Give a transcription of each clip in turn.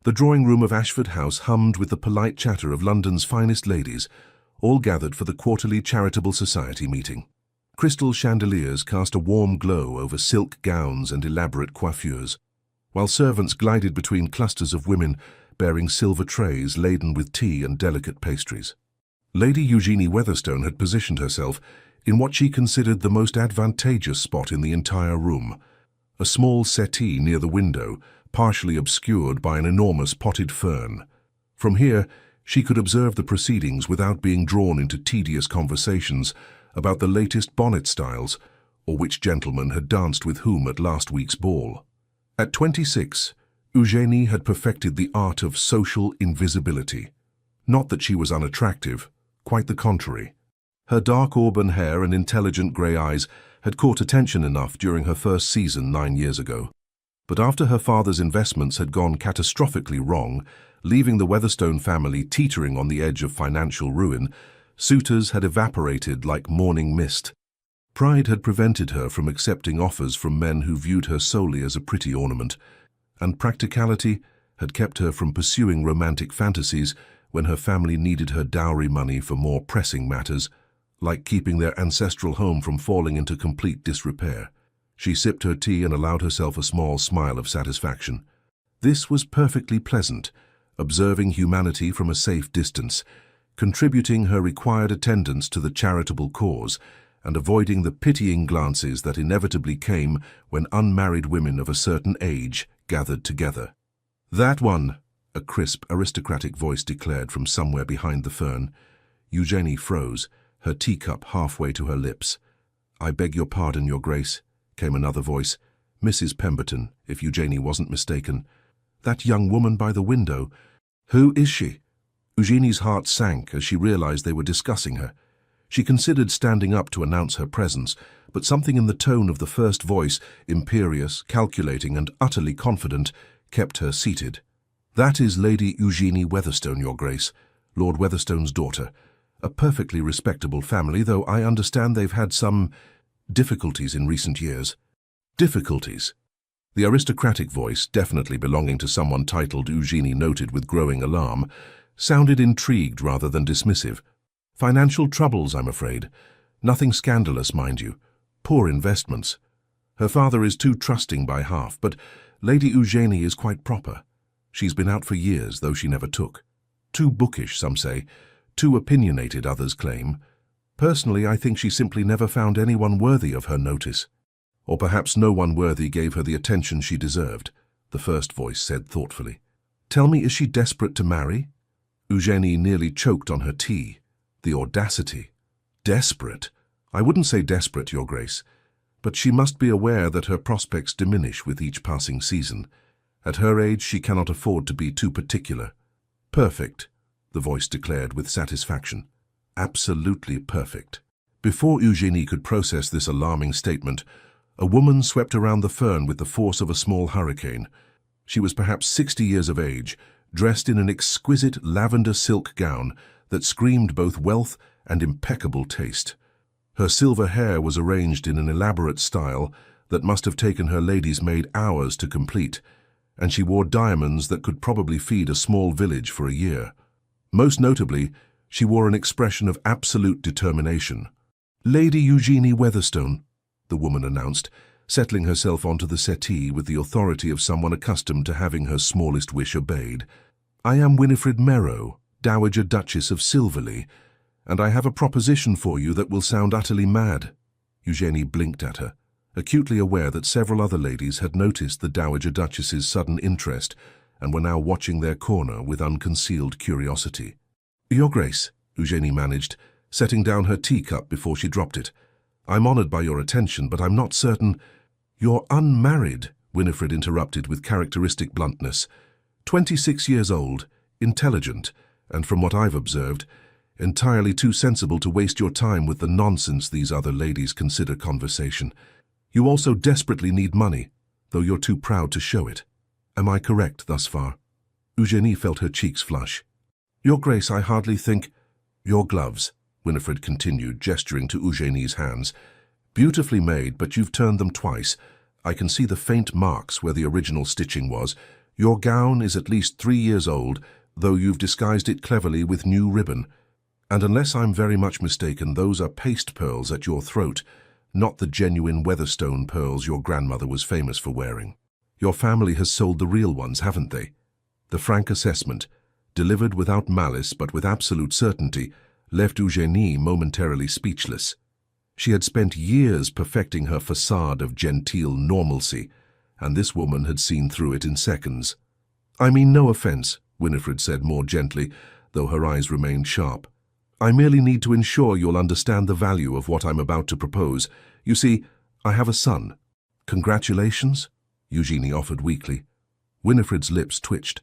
The drawing-room of Ashford House hummed with the polite chatter of London's finest ladies, all gathered for the quarterly charitable society meeting. Crystal chandeliers cast a warm glow over silk gowns and elaborate coiffures, while servants glided between clusters of women bearing silver trays laden with tea and delicate pastries. Lady Eugenie Weatherstone had positioned herself in what she considered the most advantageous spot in the entire room, a small settee near the window, partially obscured by an enormous potted fern. From here, she could observe the proceedings without being drawn into tedious conversations about the latest bonnet styles or which gentleman had danced with whom at last week's ball. At 26, Eugenie had perfected the art of social invisibility. Not that she was unattractive, quite the contrary. Her dark auburn hair and intelligent grey eyes had caught attention enough during her first season 9 years ago. But after her father's investments had gone catastrophically wrong, leaving the Weatherstone family teetering on the edge of financial ruin, suitors had evaporated like morning mist. Pride had prevented her from accepting offers from men who viewed her solely as a pretty ornament, and practicality had kept her from pursuing romantic fantasies when her family needed her dowry money for more pressing matters, like keeping their ancestral home from falling into complete disrepair. She sipped her tea and allowed herself a small smile of satisfaction. This was perfectly pleasant, observing humanity from a safe distance, contributing her required attendance to the charitable cause, and avoiding the pitying glances that inevitably came when unmarried women of a certain age gathered together. "That one," a crisp, aristocratic voice declared from somewhere behind the fern. Eugenie froze, her teacup halfway to her lips. "I beg your pardon, Your Grace," came another voice. "Mrs. Pemberton, if Eugenie wasn't mistaken. That young woman by the window. Who is she?" Eugenie's heart sank as she realized they were discussing her. She considered standing up to announce her presence, but something in the tone of the first voice, imperious, calculating, and utterly confident, kept her seated. "That is Lady Eugenie Weatherstone, Your Grace, Lord Weatherstone's daughter. A perfectly respectable family, though I understand they've had some difficulties in recent years." Difficulties? The aristocratic voice, definitely belonging to someone titled Eugenie noted with growing alarm, sounded intrigued rather than dismissive. "Financial troubles, I'm afraid. Nothing scandalous, mind you. Poor investments. Her father is too trusting by half, but Lady Eugenie is quite proper. She's been out for years, though she never took. Too bookish, some say. Too opinionated, others claim. Personally, I think she simply never found anyone worthy of her notice. Or perhaps no one worthy gave her the attention she deserved," the first voice said thoughtfully. "Tell me, is she desperate to marry?" Eugenie nearly choked on her tea. The audacity. Desperate? I wouldn't say desperate, Your Grace, but she must be aware that her prospects diminish with each passing season. At her age, she cannot afford to be too particular. "Perfect," the voice declared with satisfaction. "Absolutely perfect." Before Eugenie could process this alarming statement, a woman swept around the fern with the force of a small hurricane. She was perhaps 60 years of age, dressed in an exquisite lavender silk gown that screamed both wealth and impeccable taste. Her silver hair was arranged in an elaborate style that must have taken her lady's maid hours to complete, and she wore diamonds that could probably feed a small village for a year. Most notably, she wore an expression of absolute determination. "Lady Eugenie Weatherstone," the woman announced, settling herself onto the settee with the authority of someone accustomed to having her smallest wish obeyed. "I am Winifred Merrow, Dowager Duchess of Silverley, and I have a proposition for you that will sound utterly mad." Eugenie blinked at her, acutely aware that several other ladies had noticed the Dowager Duchess's sudden interest and were now watching their corner with unconcealed curiosity. "Your Grace," Eugenie managed, setting down her teacup before she dropped it. "I'm honored by your attention, but I'm not certain—" "You're unmarried," Winifred interrupted with characteristic bluntness. 26 years old, intelligent, and from what I've observed, entirely too sensible to waste your time with the nonsense these other ladies consider conversation. You also desperately need money, though you're too proud to show it. Am I correct thus far?" Eugenie felt her cheeks flush. "Your Grace, I hardly think—" "Your gloves," Winifred continued, gesturing to Eugenie's hands. "Beautifully made, but you've turned them twice. I can see the faint marks where the original stitching was. Your gown is at least 3 years old, though you've disguised it cleverly with new ribbon. And unless I'm very much mistaken, those are paste pearls at your throat, not the genuine Weatherstone pearls your grandmother was famous for wearing. Your family has sold the real ones, haven't they? The frank assessment, delivered without malice but with absolute certainty, left Eugénie momentarily speechless. She had spent years perfecting her facade of genteel normalcy, and this woman had seen through it in seconds. "I mean no offense," Winifred said more gently, though her eyes remained sharp. "I merely need to ensure you'll understand the value of what I'm about to propose. You see, I have a son." "Congratulations," Eugénie offered weakly. Winifred's lips twitched.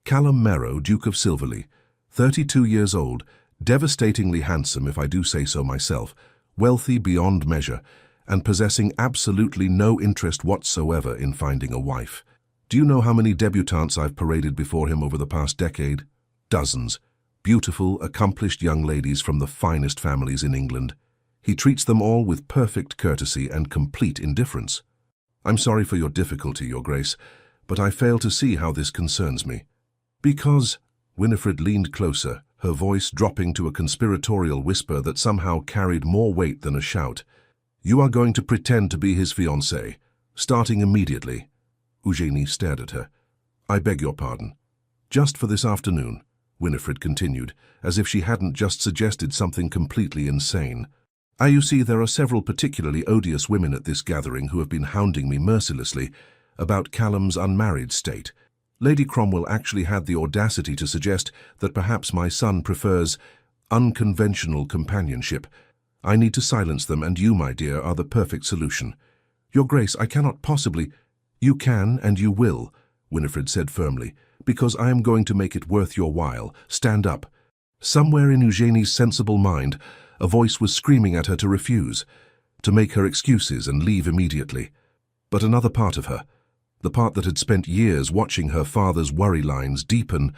"Callum Merrow, Duke of Silverley, 32 years old, devastatingly handsome if I do say so myself, wealthy beyond measure, and possessing absolutely no interest whatsoever in finding a wife. Do you know how many debutantes I've paraded before him over the past decade? Dozens. Beautiful, accomplished young ladies from the finest families in England. He treats them all with perfect courtesy and complete indifference. I'm sorry for your difficulty, Your Grace, but I fail to see how this concerns me." "Because," Winifred leaned closer, her voice dropping to a conspiratorial whisper that somehow carried more weight than a shout, "you are going to pretend to be his fiancée, starting immediately." Eugénie stared at her. "I beg your pardon. Just for this afternoon," Winifred continued, as if she hadn't just suggested something completely insane. "You see, there are several particularly odious women at this gathering who have been hounding me mercilessly about Callum's unmarried state. Lady Cromwell actually had the audacity to suggest that perhaps my son prefers unconventional companionship. I need to silence them, and you, my dear, are the perfect solution." "Your Grace, I cannot possibly—" "You can and you will," Winifred said firmly, "because I am going to make it worth your while. Stand up." Somewhere in Eugénie's sensible mind, a voice was screaming at her to refuse, to make her excuses and leave immediately. But another part of her, the part that had spent years watching her father's worry lines deepen,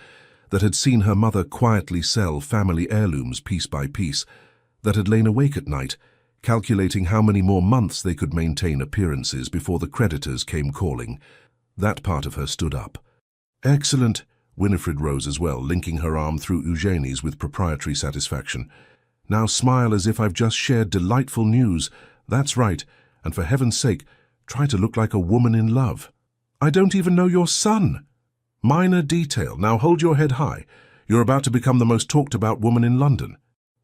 that had seen her mother quietly sell family heirlooms piece by piece, that had lain awake at night, calculating how many more months they could maintain appearances before the creditors came calling, that part of her stood up. "Excellent." Winifred rose as well, linking her arm through Eugénie's with proprietary satisfaction. "Now smile as if I've just shared delightful news. That's right, and for heaven's sake, try to look like a woman in love." "I don't even know your son." "Minor detail. Now hold your head high. You're about to become the most talked-about woman in London."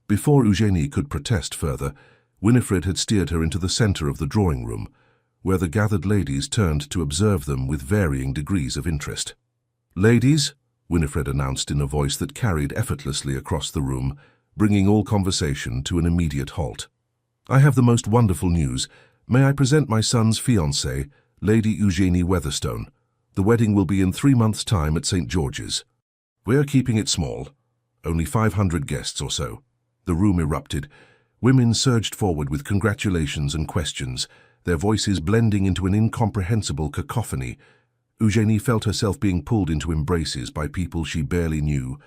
Before Eugénie could protest further, Winifred had steered her into the centre of the drawing room, where the gathered ladies turned to observe them with varying degrees of interest. "Ladies," Winifred announced in a voice that carried effortlessly across the room, bringing all conversation to an immediate halt, "I have the most wonderful news. May I present my son's fiancée, Lady Eugénie Weatherstone. The wedding will be in 3 months' time at St. George's. We're keeping it small, only 500 guests or so." The room erupted. Women surged forward with congratulations and questions, their voices blending into an incomprehensible cacophony. Eugénie felt herself being pulled into embraces by people she barely knew,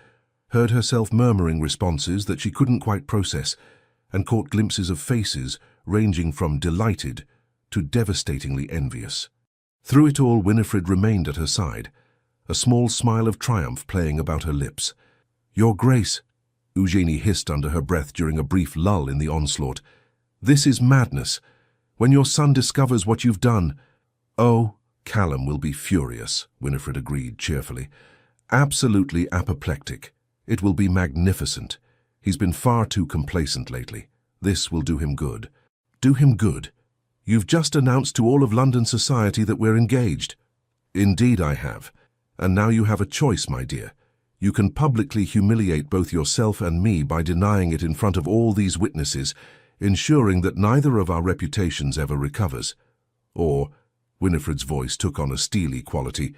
heard herself murmuring responses that she couldn't quite process, and caught glimpses of faces ranging from delighted to devastatingly envious. Through it all, Winifred remained at her side, a small smile of triumph playing about her lips. "Your Grace," Eugénie hissed under her breath during a brief lull in the onslaught, "this is madness. When your son discovers what you've done—" "Oh, Callum will be furious," Winifred agreed cheerfully. "Absolutely apoplectic. It will be magnificent. He's been far too complacent lately. This will do him good." "Do him good? You've just announced to all of London society that we're engaged." "Indeed I have. And now you have a choice, my dear. You can publicly humiliate both yourself and me by denying it in front of all these witnesses, ensuring that neither of our reputations ever recovers. Or," Winifred's voice took on a steely quality,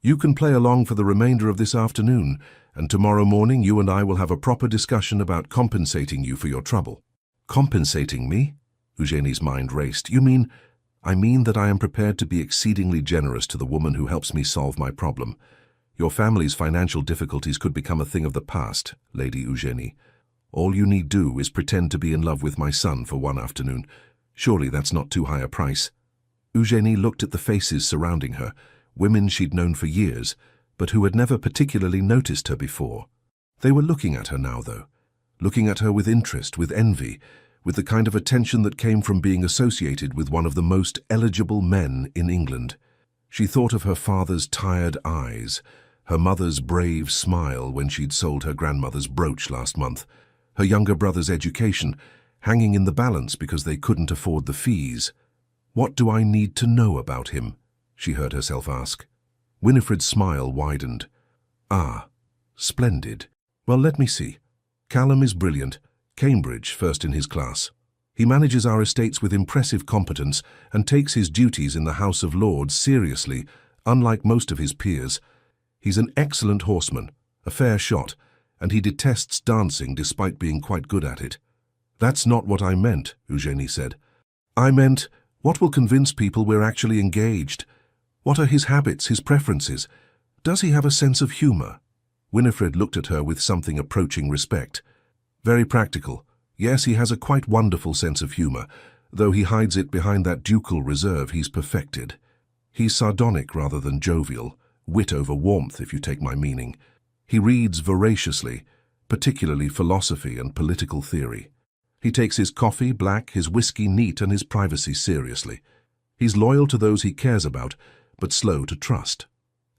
"you can play along for the remainder of this afternoon, and tomorrow morning you and I will have a proper discussion about compensating you for your trouble." "Compensating me?" Eugénie's mind raced. "You mean—" "I mean that I am prepared to be exceedingly generous to the woman who helps me solve my problem. Your family's financial difficulties could become a thing of the past, Lady Eugénie. All you need do is pretend to be in love with my son for one afternoon. Surely that's not too high a price." Eugénie looked at the faces surrounding her, women she'd known for years, but who had never particularly noticed her before. They were looking at her now, though, looking at her with interest, with envy, with the kind of attention that came from being associated with one of the most eligible men in England. She thought of her father's tired eyes, her mother's brave smile when she'd sold her grandmother's brooch last month, her younger brother's education, hanging in the balance because they couldn't afford the fees. "What do I need to know about him?" she heard herself ask. Winifred's smile widened. "Ah, splendid. Well, let me see. Callum is brilliant. Cambridge, first in his class. He manages our estates with impressive competence and takes his duties in the House of Lords seriously, unlike most of his peers. He's an excellent horseman, a fair shot, and he detests dancing despite being quite good at it." "That's not what I meant," Eugenie said. "I meant, what will convince people we're actually engaged? What are his habits, his preferences? Does he have a sense of humor?" Winifred looked at her with something approaching respect. "Very practical. Yes, he has a quite wonderful sense of humor, though he hides it behind that ducal reserve he's perfected. He's sardonic rather than jovial, wit over warmth, if you take my meaning. He reads voraciously, particularly philosophy and political theory. He takes his coffee black, his whiskey neat, and his privacy seriously. He's loyal to those he cares about, but slow to trust.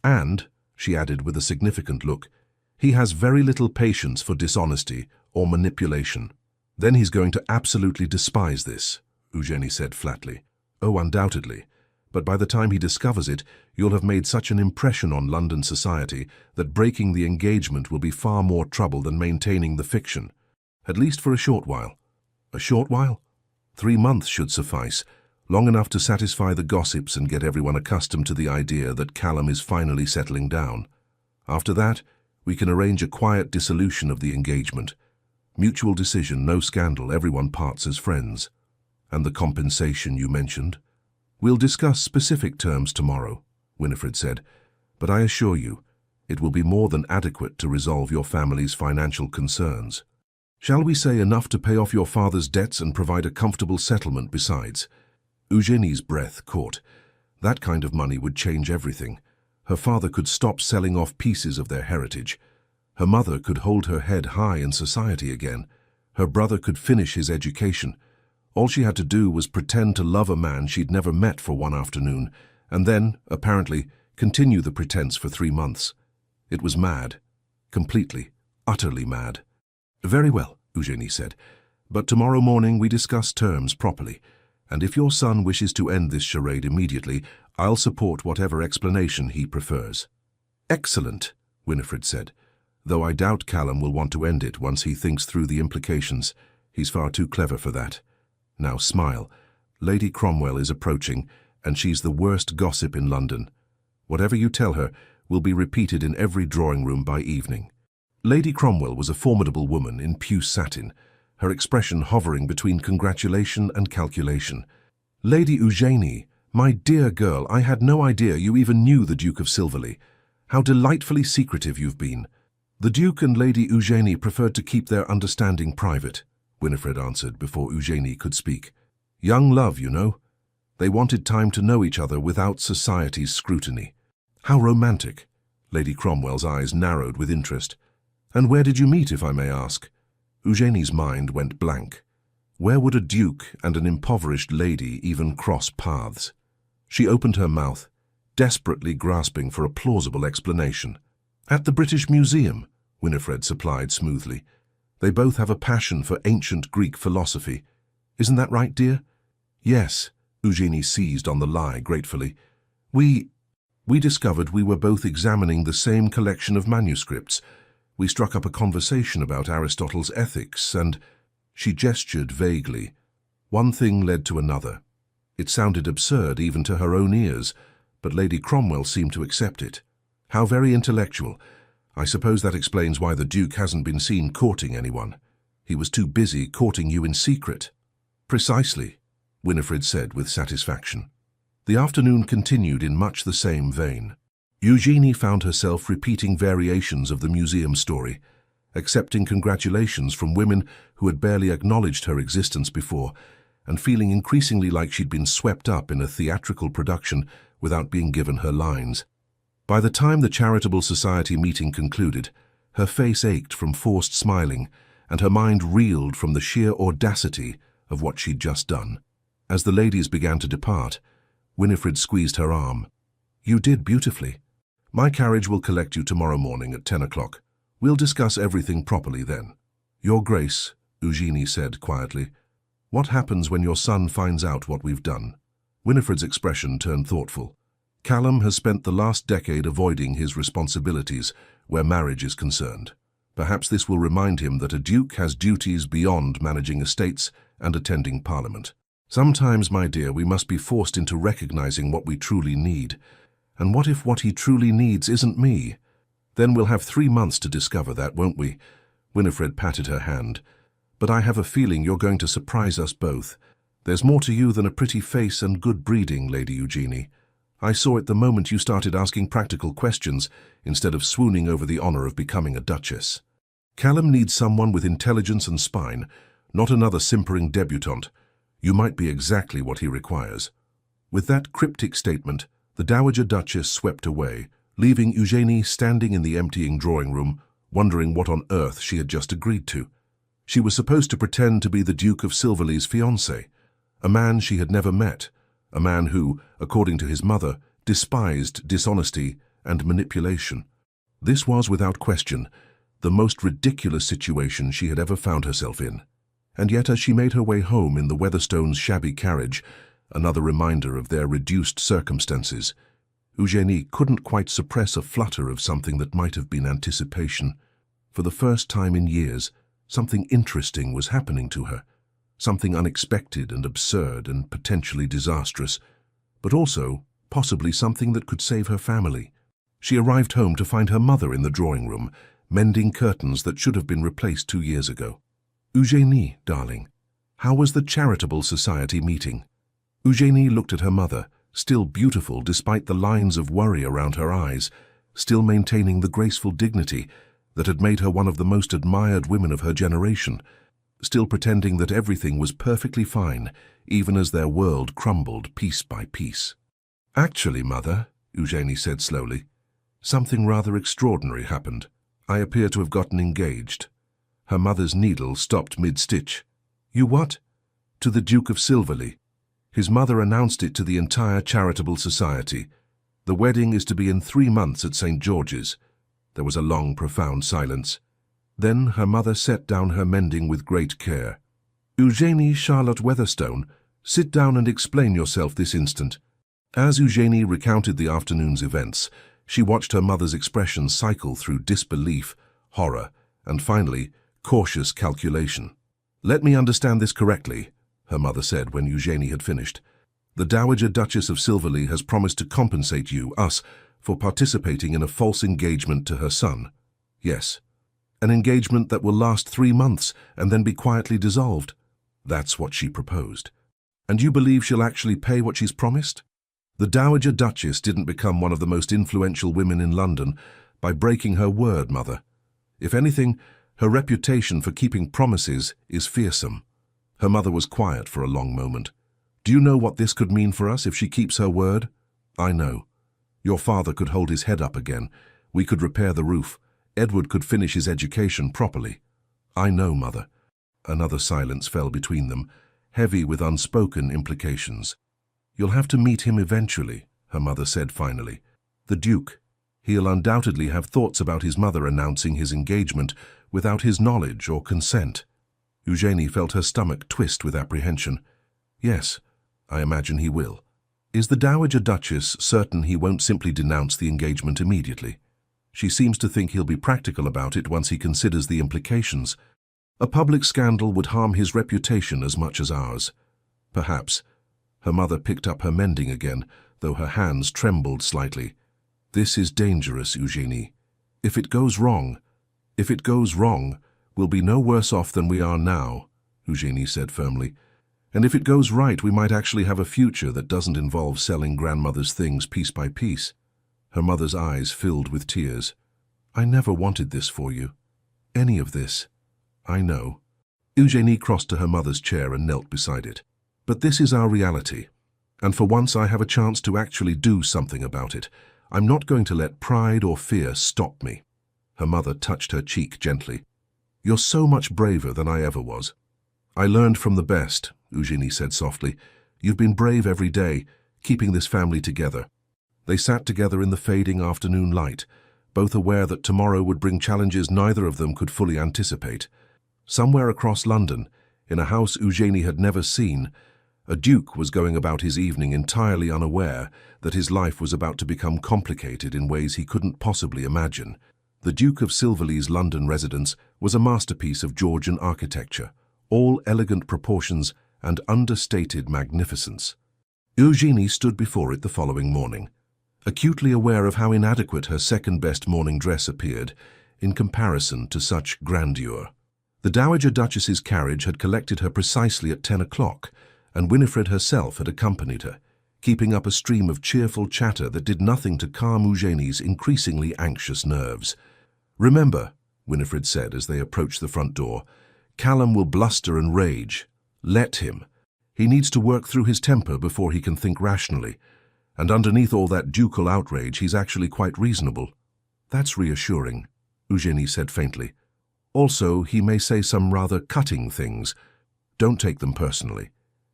And," she added with a significant look, "he has very little patience for dishonesty or manipulation." "Then he's going to absolutely despise this," Eugenie said flatly. "Oh, undoubtedly. But by the time he discovers it, you'll have made such an impression on London society that breaking the engagement will be far more trouble than maintaining the fiction. At least for a short while." "A short while?" 3 months should suffice, long enough to satisfy the gossips and get everyone accustomed to the idea that Callum is finally settling down. After that, we can arrange a quiet dissolution of the engagement. Mutual decision, no scandal, everyone parts as friends. And the compensation you mentioned? "We'll discuss specific terms tomorrow," Winifred said, "but I assure you, it will be more than adequate to resolve your family's financial concerns. Shall we say enough to pay off your father's debts and provide a comfortable settlement besides?" Eugenie's breath caught. That kind of money would change everything. Her father could stop selling off pieces of their heritage. Her mother could hold her head high in society again. Her brother could finish his education. All she had to do was pretend to love a man she'd never met for one afternoon, and then, apparently, continue the pretense for 3 months. It was mad. Completely, utterly mad. "Very well," Eugenie said, "but tomorrow morning we discuss terms properly, and if your son wishes to end this charade immediately, I'll support whatever explanation he prefers." "Excellent," Winifred said, "though I doubt Callum will want to end it once he thinks through the implications. He's far too clever for that. Now smile. Lady Cromwell is approaching, and she's the worst gossip in London. Whatever you tell her will be repeated in every drawing room by evening." Lady Cromwell was a formidable woman in puce satin, her expression hovering between congratulation and calculation. "Lady Eugenie, my dear girl, I had no idea you even knew the Duke of Silverley. How delightfully secretive you've been." "The Duke and Lady Eugenie preferred to keep their understanding private," Winifred answered before Eugenie could speak. "Young love, you know. They wanted time to know each other without society's scrutiny." "How romantic." Lady Cromwell's eyes narrowed with interest. "And where did you meet, if I may ask?" Eugenie's mind went blank. Where would a duke and an impoverished lady even cross paths? She opened her mouth, desperately grasping for a plausible explanation. "At the British Museum," Winifred supplied smoothly. "They both have a passion for ancient Greek philosophy. Isn't that right, dear?" "Yes," Eugenie seized on the lie gratefully. We discovered we were both examining the same collection of manuscripts. We struck up a conversation about Aristotle's ethics, and—" She gestured vaguely. One thing led to another. It sounded absurd even to her own ears, but Lady Cromwell seemed to accept it. "How very intellectual. I suppose that explains why the Duke hasn't been seen courting anyone. He was too busy courting you in secret." "Precisely," Winifred said with satisfaction. The afternoon continued in much the same vein. Eugenie found herself repeating variations of the museum story, accepting congratulations from women who had barely acknowledged her existence before, and feeling increasingly like she'd been swept up in a theatrical production without being given her lines. By the time the charitable society meeting concluded, her face ached from forced smiling, and her mind reeled from the sheer audacity of what she'd just done. As the ladies began to depart, Winifred squeezed her arm. "You did beautifully. My carriage will collect you tomorrow morning at 10 o'clock. We'll discuss everything properly then." "Your Grace," Eugenie said quietly, "what happens when your son finds out what we've done?" Winifred's expression turned thoughtful. "Callum has spent the last decade avoiding his responsibilities where marriage is concerned. Perhaps this will remind him that a duke has duties beyond managing estates and attending Parliament. Sometimes, my dear, we must be forced into recognizing what we truly need. And what if what he truly needs isn't me? Then we'll have 3 months to discover that, won't we?" Winifred patted her hand. "But I have a feeling you're going to surprise us both. There's more to you than a pretty face and good breeding, Lady Eugenie. I saw it the moment you started asking practical questions instead of swooning over the honor of becoming a duchess. Callum needs someone with intelligence and spine, not another simpering debutante. You might be exactly what he requires." With that cryptic statement, the Dowager Duchess swept away, leaving Eugenie standing in the emptying drawing room, wondering what on earth she had just agreed to. She was supposed to pretend to be the Duke of Silverley's fiancé, a man she had never met, a man who, according to his mother, despised dishonesty and manipulation. This was, without question, the most ridiculous situation she had ever found herself in. And yet, as she made her way home in the Weatherstones' shabby carriage, another reminder of their reduced circumstances, Eugenie couldn't quite suppress a flutter of something that might have been anticipation. For the first time in years, something interesting was happening to her, something unexpected and absurd and potentially disastrous, but also possibly something that could save her family. She arrived home to find her mother in the drawing room, mending curtains that should have been replaced 2 years ago. "Eugenie, darling, how was the charitable society meeting?" Eugenie looked at her mother, still beautiful despite the lines of worry around her eyes, still maintaining the graceful dignity that had made her one of the most admired women of her generation, still pretending that everything was perfectly fine, even as their world crumbled piece by piece. "Actually, Mother," Eugenie said slowly, "something rather extraordinary happened. I appear to have gotten engaged." Her mother's needle stopped mid-stitch. "You what?" "To the Duke of Silverley. His mother announced it to the entire charitable society. The wedding is to be in 3 months at St. George's." There was a long, profound silence. Then her mother set down her mending with great care. "Eugenie Charlotte Weatherstone, sit down and explain yourself this instant." As Eugenie recounted the afternoon's events, she watched her mother's expression cycle through disbelief, horror, and finally, cautious calculation. "Let me understand this correctly," her mother said when Eugenie had finished. "The Dowager Duchess of Silverley has promised to compensate you, us, for participating in a false engagement to her son." "Yes." "An engagement that will last 3 months and then be quietly dissolved." "That's what she proposed." "And you believe she'll actually pay what she's promised?" "The Dowager Duchess didn't become one of the most influential women in London by breaking her word, Mother. If anything, her reputation for keeping promises is fearsome." Her mother was quiet for a long moment. "Do you know what this could mean for us if she keeps her word?" "I know. Your father could hold his head up again. We could repair the roof. Edward could finish his education properly." "I know, Mother." Another silence fell between them, heavy with unspoken implications. "You'll have to meet him eventually," her mother said finally. "The Duke. He'll undoubtedly have thoughts about his mother announcing his engagement without his knowledge or consent." Eugenie felt her stomach twist with apprehension. "Yes, I imagine he will." "Is the Dowager Duchess certain he won't simply denounce the engagement immediately? She seems to think he'll be practical about it once he considers the implications. A public scandal would harm his reputation as much as ours." "Perhaps." Her mother picked up her mending again, though her hands trembled slightly. "This is dangerous, Eugenie. If it goes wrong, we'll be no worse off than we are now," Eugenie said firmly. "And if it goes right, we might actually have a future that doesn't involve selling grandmother's things piece by piece." Her mother's eyes filled with tears. "I never wanted this for you. Any of this. I know." Eugenie crossed to her mother's chair and knelt beside it. "But this is our reality. And for once I have a chance to actually do something about it. I'm not going to let pride or fear stop me." Her mother touched her cheek gently. "You're so much braver than I ever was." "I learned from the best," Eugenie said softly. "You've been brave every day, keeping this family together." They sat together in the fading afternoon light, both aware that tomorrow would bring challenges neither of them could fully anticipate. Somewhere across London, in a house Eugenie had never seen, a duke was going about his evening entirely unaware that his life was about to become complicated in ways he couldn't possibly imagine. The Duke of Silverley's London residence was a masterpiece of Georgian architecture, all elegant proportions and understated magnificence. Eugenie stood before it the following morning, acutely aware of how inadequate her second-best morning dress appeared in comparison to such grandeur. The Dowager Duchess's carriage had collected her precisely at 10 o'clock, and Winifred herself had accompanied her, keeping up a stream of cheerful chatter that did nothing to calm Eugenie's increasingly anxious nerves. "Remember," Winifred said as they approached the front door, "Callum will bluster and rage. Let him. He needs to work through his temper before he can think rationally. And underneath all that ducal outrage, he's actually quite reasonable." "That's reassuring," Eugenie said faintly. "Also, he may say some rather cutting things. Don't take them personally.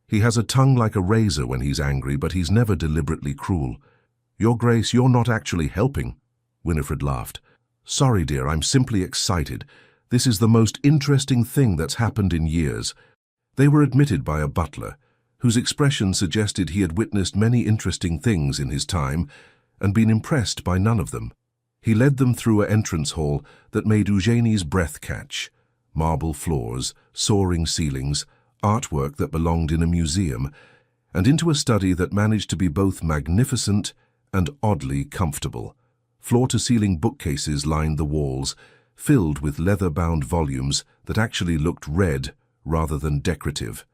He has a tongue like a razor when he's angry, but he's never deliberately cruel." "Your Grace, you're not actually helping," Winifred laughed. "Sorry, dear, I'm simply excited. This is the most interesting thing that's happened in years." They were admitted by a butler, whose expression suggested he had witnessed many interesting things in his time and been impressed by none of them. He led them through an entrance hall that made Eugenie's breath catch. Marble floors, soaring ceilings, artwork that belonged in a museum, and into a study that managed to be both magnificent and oddly comfortable. Floor-to-ceiling bookcases lined the walls, filled with leather-bound volumes that actually looked read rather than decorative.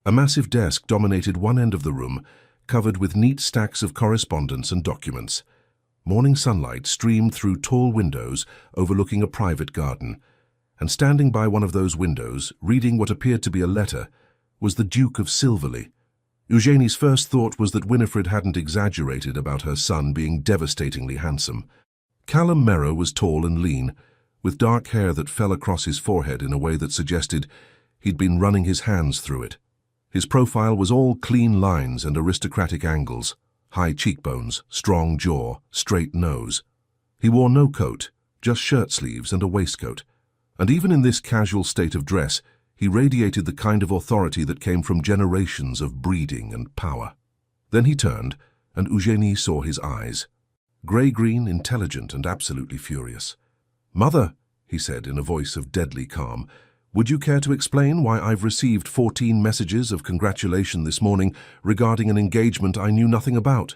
A massive desk dominated one end of the room, covered with neat stacks of correspondence and documents. Morning sunlight streamed through tall windows overlooking a private garden, and standing by one of those windows, reading what appeared to be a letter, was the Duke of Silverley. Eugenie's first thought was that Winifred hadn't exaggerated about her son being devastatingly handsome. Callum Merrow was tall and lean, with dark hair that fell across his forehead in a way that suggested he'd been running his hands through it. His profile was all clean lines and aristocratic angles, high cheekbones, strong jaw, straight nose. He wore no coat, just shirt sleeves and a waistcoat, and even in this casual state of dress, he radiated the kind of authority that came from generations of breeding and power. Then he turned, and Eugenie saw his eyes. Grey-green, intelligent, and absolutely furious. "Mother," he said in a voice of deadly calm, "would you care to explain why I've received 14 messages of congratulation this morning regarding an engagement I knew nothing about?"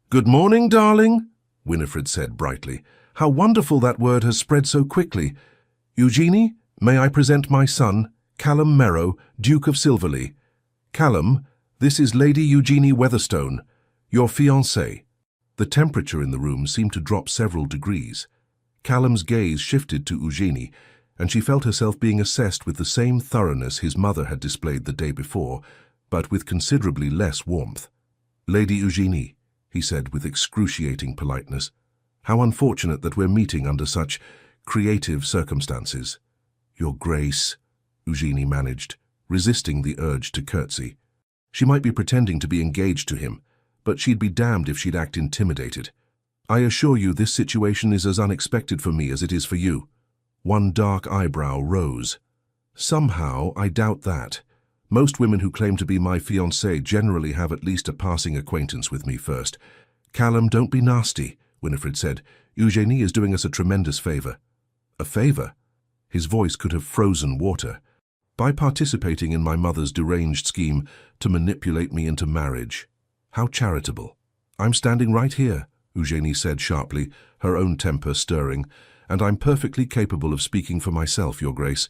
"Good morning, darling," Winifred said brightly. "How wonderful that word has spread so quickly. Eugenie, may I present my son, Callum Merrow, Duke of Silverley. Callum, this is Lady Eugenie Weatherstone, your fiancée." The temperature in the room seemed to drop several degrees. Callum's gaze shifted to Eugenie, and she felt herself being assessed with the same thoroughness his mother had displayed the day before, but with considerably less warmth. "Lady Eugenie," he said with excruciating politeness, "how unfortunate that we're meeting under such creative circumstances." "Your Grace," Eugenie managed, resisting the urge to curtsy. She might be pretending to be engaged to him, but she'd be damned if she'd act intimidated. "I assure you this situation is as unexpected for me as it is for you." One dark eyebrow rose. "Somehow, I doubt that. Most women who claim to be my fiancée generally have at least a passing acquaintance with me first." "Callum, don't be nasty," Winifred said. "Eugenie is doing us a tremendous favor." "A favor?" His voice could have frozen water. "By participating in my mother's deranged scheme to manipulate me into marriage. How charitable." "I'm standing right here," Eugenie said sharply, her own temper stirring, "and I'm perfectly capable of speaking for myself, Your Grace.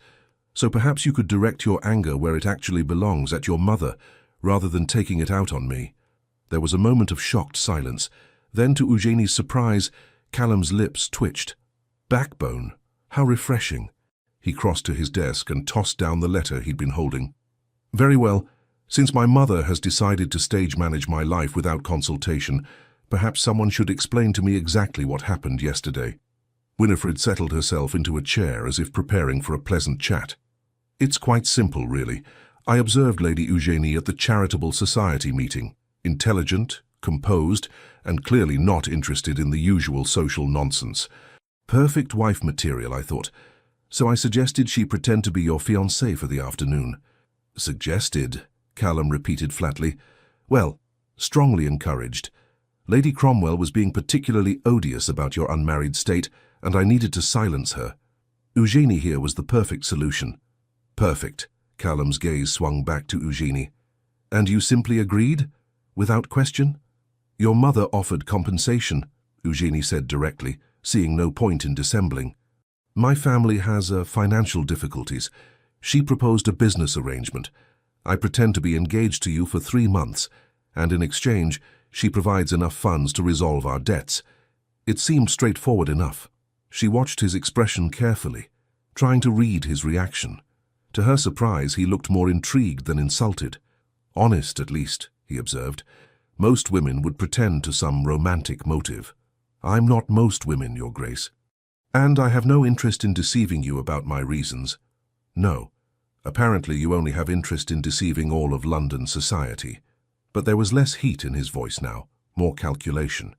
So perhaps you could direct your anger where it actually belongs, at your mother, rather than taking it out on me." There was a moment of shocked silence. Then, to Eugenie's surprise, Callum's lips twitched. "Backbone? How refreshing." He crossed to his desk and tossed down the letter he'd been holding. "Very well. Since my mother has decided to stage manage my life without consultation, perhaps someone should explain to me exactly what happened yesterday. Winifred settled herself into a chair as if preparing for a pleasant chat. It's quite simple, really. I observed Lady Eugenie at the Charitable Society meeting. Intelligent, composed, and clearly not interested in the usual social nonsense. Perfect wife material, I thought. So I suggested she pretend to be your fiancée for the afternoon. Suggested, Callum repeated flatly. Well, strongly encouraged. Lady Cromwell was being particularly odious about your unmarried state, and I needed to silence her. Eugenie here was the perfect solution. Perfect. Callum's gaze swung back to Eugenie. And you simply agreed? Without question? Your mother offered compensation, Eugenie said directly, seeing no point in dissembling. My family has financial difficulties. She proposed a business arrangement. I pretend to be engaged to you for 3 months, and in exchange, she provides enough funds to resolve our debts. It seemed straightforward enough. She watched his expression carefully, trying to read his reaction. To her surprise, he looked more intrigued than insulted. Honest, at least, he observed. Most women would pretend to some romantic motive. I'm not most women, Your Grace. And I have no interest in deceiving you about my reasons. No. Apparently you only have interest in deceiving all of London society. But there was less heat in his voice now, more calculation.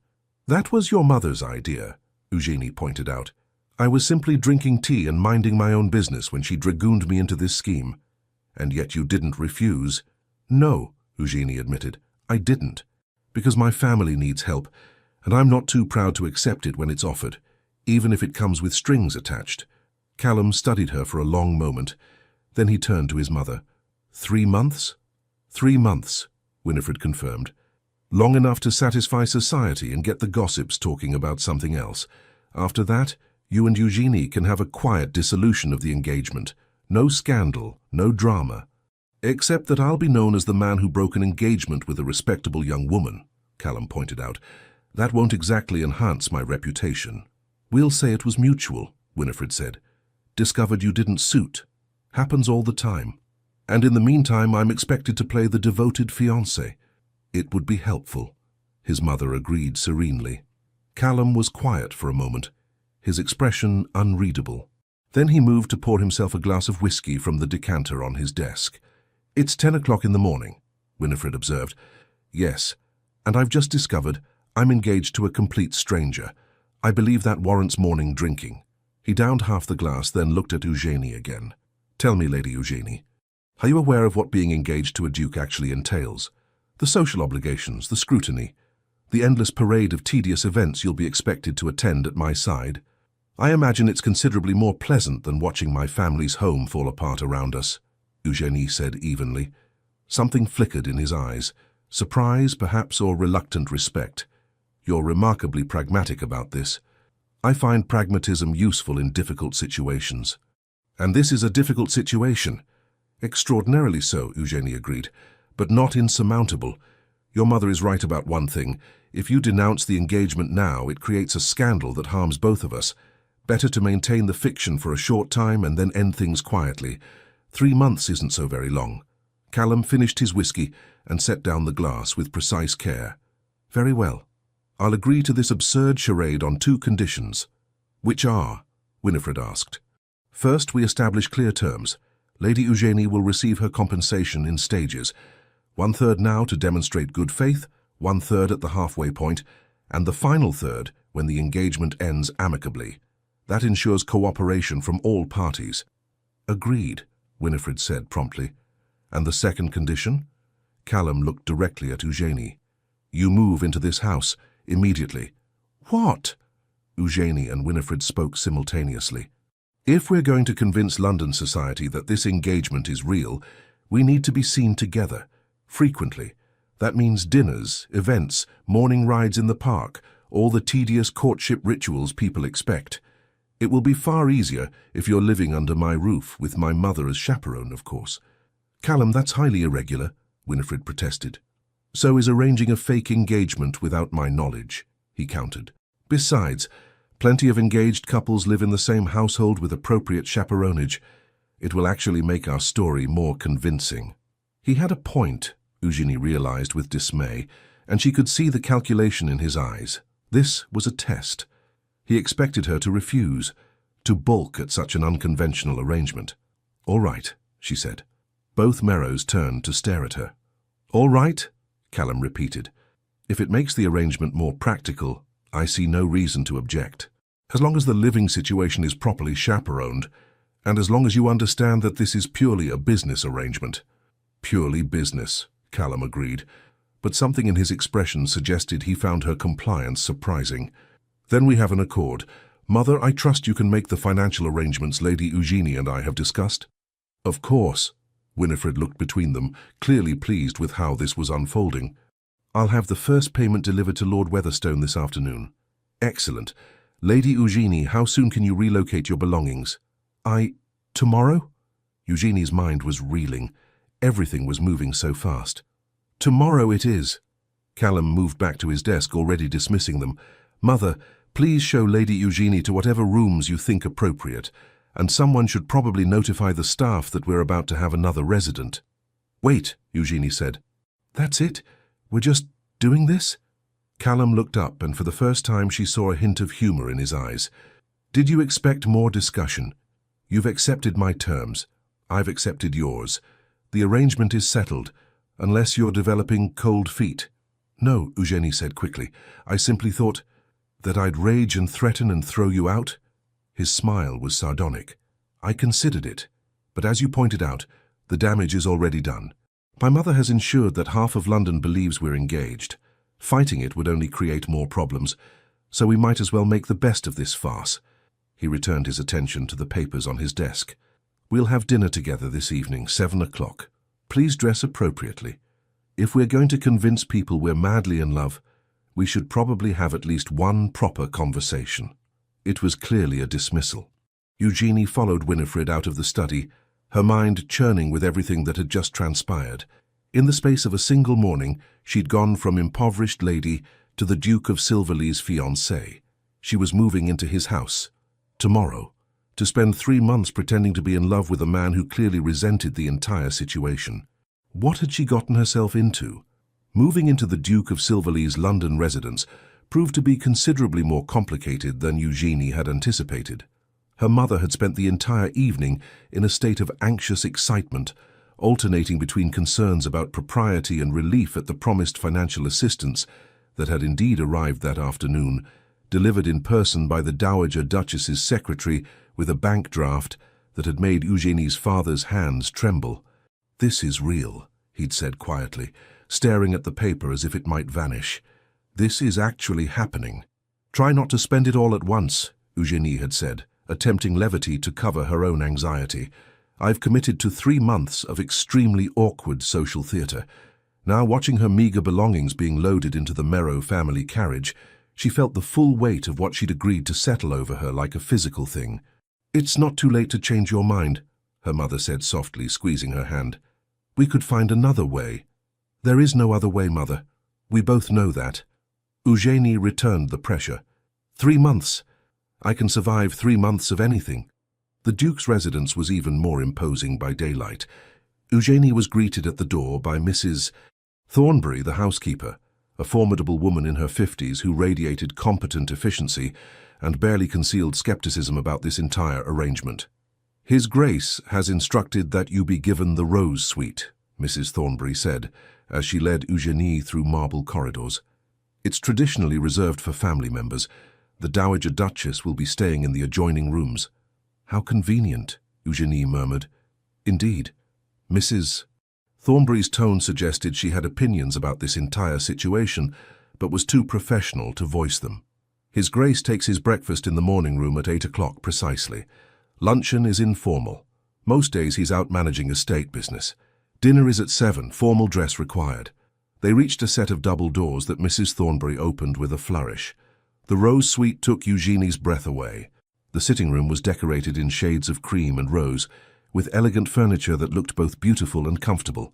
That was your mother's idea, Eugenie pointed out. I was simply drinking tea and minding my own business when she dragooned me into this scheme. And yet you didn't refuse. No, Eugenie admitted. I didn't. Because my family needs help, and I'm not too proud to accept it when it's offered, even if it comes with strings attached. Callum studied her for a long moment. Then he turned to his mother. 3 months? 3 months, Winifred confirmed. Long enough to satisfy society and get the gossips talking about something else. After that, you and Eugenie can have a quiet dissolution of the engagement. No scandal, no drama. Except that I'll be known as the man who broke an engagement with a respectable young woman, Callum pointed out. That won't exactly enhance my reputation. We'll say it was mutual, Winifred said. Discovered you didn't suit. Happens all the time. And in the meantime, I'm expected to play the devoted fiancé. It would be helpful, his mother agreed serenely. Callum was quiet for a moment, his expression unreadable. Then he moved to pour himself a glass of whiskey from the decanter on his desk. It's 10 o'clock in the morning, Winifred observed. Yes, and I've just discovered I'm engaged to a complete stranger. I believe that warrants morning drinking. He downed half the glass, then looked at Eugenie again. Tell me, Lady Eugenie, are you aware of what being engaged to a duke actually entails? The social obligations, the scrutiny, the endless parade of tedious events you'll be expected to attend at my side? I imagine it's considerably more pleasant than watching my family's home fall apart around us, Eugenie said evenly. Something flickered in his eyes, surprise perhaps or reluctant respect. You're remarkably pragmatic about this. I find pragmatism useful in difficult situations. And this is a difficult situation. Extraordinarily so, Eugenie agreed, but not insurmountable. Your mother is right about one thing. If you denounce the engagement now, it creates a scandal that harms both of us. Better to maintain the fiction for a short time and then end things quietly. 3 months isn't so very long. Callum finished his whiskey and set down the glass with precise care. Very well. I'll agree to this absurd charade on 2 conditions. Which are? Winifred asked. First, we establish clear terms. Lady Eugenie will receive her compensation in stages. 1/3 now to demonstrate good faith, 1/3 at the halfway point, and the final third when the engagement ends amicably. That ensures cooperation from all parties. Agreed, Winifred said promptly. And the second condition? Callum looked directly at Eugenie. You move into this house immediately. What? Eugenie and Winifred spoke simultaneously. If we're going to convince London society that this engagement is real, we need to be seen together, frequently. That means dinners, events, morning rides in the park, all the tedious courtship rituals people expect. It will be far easier if you're living under my roof, with my mother as chaperone, of course. Callum, that's highly irregular, Winifred protested. So is arranging a fake engagement without my knowledge, he countered. Besides, plenty of engaged couples live in the same household with appropriate chaperonage. It will actually make our story more convincing. He had a point, Eugenie realized with dismay, and she could see the calculation in his eyes. This was a test. He expected her to refuse, to balk at such an unconventional arrangement. "All right," she said. Both Merrows turned to stare at her. "All right," Callum repeated. "If it makes the arrangement more practical, I see no reason to object. As long as the living situation is properly chaperoned, and as long as you understand that this is purely a business arrangement." "Purely business," Callum agreed, but something in his expression suggested he found her compliance surprising. "Then we have an accord. Mother, I trust you can make the financial arrangements Lady Eugenie and I have discussed?" "Of course." Winifred looked between them, clearly pleased with how this was unfolding. "I'll have the first payment delivered to Lord Weatherstone this afternoon." "Excellent. Lady Eugenie, how soon can you relocate your belongings?" Tomorrow?" Eugenie's mind was reeling. Everything was moving so fast. "Tomorrow it is." Callum moved back to his desk, already dismissing them. "Mother, please show Lady Eugenie to whatever rooms you think appropriate, and someone should probably notify the staff that we're about to have another resident." "Wait," Eugenie said. "That's it? We're just doing this?" Callum looked up, and for the first time she saw a hint of humor in his eyes. "Did you expect more discussion? You've accepted my terms. I've accepted yours. The arrangement is settled, unless you're developing cold feet." "No," Eugenie said quickly. "I simply thought that I'd rage and threaten and throw you out." His smile was sardonic. "I considered it, but as you pointed out, the damage is already done. My mother has ensured that half of London believes we're engaged. Fighting it would only create more problems, so we might as well make the best of this farce." He returned his attention to the papers on his desk. "We'll have dinner together this evening, 7 o'clock. Please dress appropriately. If we're going to convince people we're madly in love, we should probably have at least one proper conversation." It was clearly a dismissal. Eugenie followed Winifred out of the study, her mind churning with everything that had just transpired. In the space of a single morning, she'd gone from impoverished lady to the Duke of Silverley's fiancée. She was moving into his house. Tomorrow, to spend 3 months pretending to be in love with a man who clearly resented the entire situation. What had she gotten herself into? Moving into the Duke of Silverley's London residence proved to be considerably more complicated than Eugenie had anticipated. Her mother had spent the entire evening in a state of anxious excitement, alternating between concerns about propriety and relief at the promised financial assistance that had indeed arrived that afternoon, delivered in person by the Dowager Duchess's secretary with a bank draft that had made Eugenie's father's hands tremble. "This is real," he'd said quietly, staring at the paper as if it might vanish. "This is actually happening." "Try not to spend it all at once," Eugenie had said, attempting levity to cover her own anxiety. "I've committed to 3 months of extremely awkward social theatre." Now, watching her meagre belongings being loaded into the Merrow family carriage, she felt the full weight of what she'd agreed to settle over her like a physical thing. "It's not too late to change your mind," her mother said softly, squeezing her hand. "We could find another way." "There is no other way, Mother. We both know that." Eugenie returned the pressure. 3 months. I can survive 3 months of anything." The Duke's residence was even more imposing by daylight. Eugenie was greeted at the door by Mrs. Thornbury, the housekeeper, a formidable woman in her 50s who radiated competent efficiency and barely concealed skepticism about this entire arrangement. "His Grace has instructed that you be given the Rose Suite," Mrs. Thornbury said, as she led Eugenie through marble corridors. "It's traditionally reserved for family members. The Dowager Duchess will be staying in the adjoining rooms." "How convenient," Eugenie murmured. "Indeed." Mrs. Thornbury's tone suggested she had opinions about this entire situation, but was too professional to voice them. "His Grace takes his breakfast in the morning room at 8 o'clock precisely. Luncheon is informal. Most days he's out managing estate business. Dinner is at 7, formal dress required." They reached a set of double doors that Mrs. Thornbury opened with a flourish. The Rose Suite took Eugenie's breath away. The sitting room was decorated in shades of cream and rose, with elegant furniture that looked both beautiful and comfortable.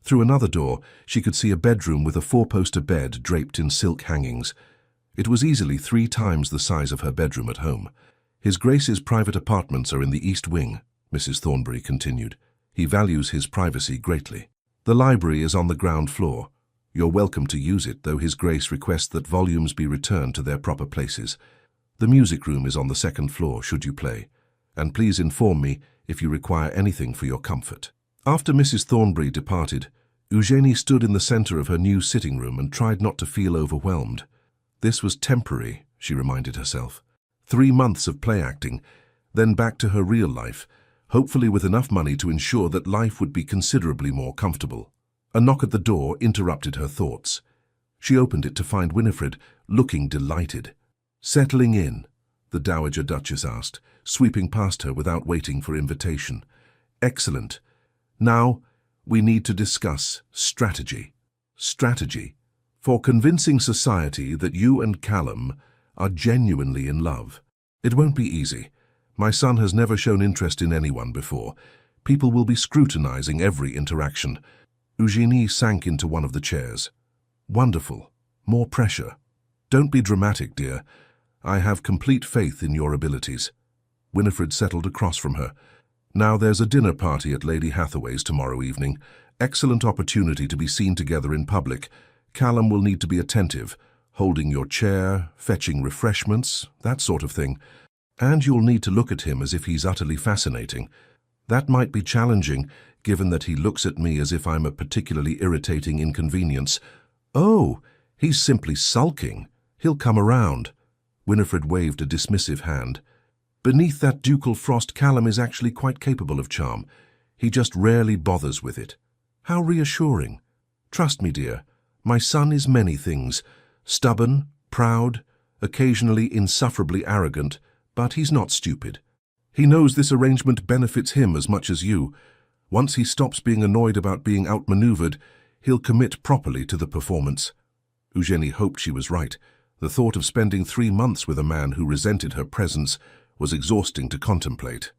Through another door, she could see a bedroom with a 4-poster bed draped in silk hangings. It was easily 3 times the size of her bedroom at home. "His Grace's private apartments are in the East Wing," Mrs. Thornbury continued. "He values his privacy greatly." The library is on the ground floor. You're welcome to use it, though His Grace requests that volumes be returned to their proper places. The music room is on the second floor, should you play. And please inform me if you require anything for your comfort. After Mrs. Thornbury departed, Eugénie stood in the center of her new sitting room and tried not to feel overwhelmed. This was temporary, she reminded herself. 3 months of play acting, then back to her real life, hopefully with enough money to ensure that life would be considerably more comfortable. A knock at the door interrupted her thoughts. She opened it to find Winifred, looking delighted. "Settling in?" the Dowager Duchess asked, sweeping past her without waiting for invitation. "Excellent. Now, we need to discuss strategy." Strategy for convincing society that you and Callum are genuinely in love. It won't be easy. My son has never shown interest in anyone before. People will be scrutinizing every interaction. Eugénie sank into one of the chairs. "Wonderful. More pressure. Don't be dramatic, dear. I have complete faith in your abilities." Winifred settled across from her. "Now there's a dinner party at Lady Hathaway's tomorrow evening. Excellent opportunity to be seen together in public. Callum will need to be attentive, holding your chair, fetching refreshments, that sort of thing. And you'll need to look at him as if he's utterly fascinating. That might be challenging, given that he looks at me as if I'm a particularly irritating inconvenience." "Oh, he's simply sulking. He'll come around." Winifred waved a dismissive hand. "Beneath that ducal frost, Callum is actually quite capable of charm. He just rarely bothers with it." "How reassuring. Trust me, dear, my son is many things. Stubborn, proud, occasionally insufferably arrogant, but he's not stupid. He knows this arrangement benefits him as much as you. Once he stops being annoyed about being outmaneuvered, he'll commit properly to the performance." Eugénie hoped she was right. The thought of spending 3 months with a man who resented her presence was exhausting to contemplate.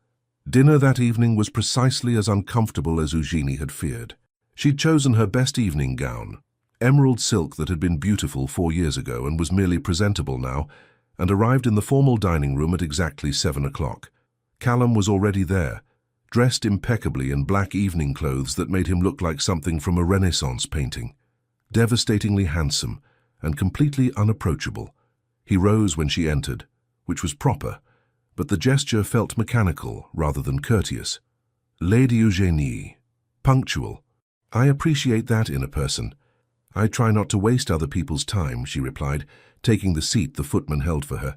Dinner that evening was precisely as uncomfortable as Eugénie had feared. She'd chosen her best evening gown, emerald silk that had been beautiful 4 years ago and was merely presentable now, and arrived in the formal dining room at exactly 7 o'clock. Callum was already there, dressed impeccably in black evening clothes that made him look like something from a Renaissance painting. Devastatingly handsome and completely unapproachable. He rose when she entered, which was proper, but the gesture felt mechanical rather than courteous. "Lady Eugénie, punctual. I appreciate that in a person. I try not to waste other people's time," she replied, taking the seat the footman held for her,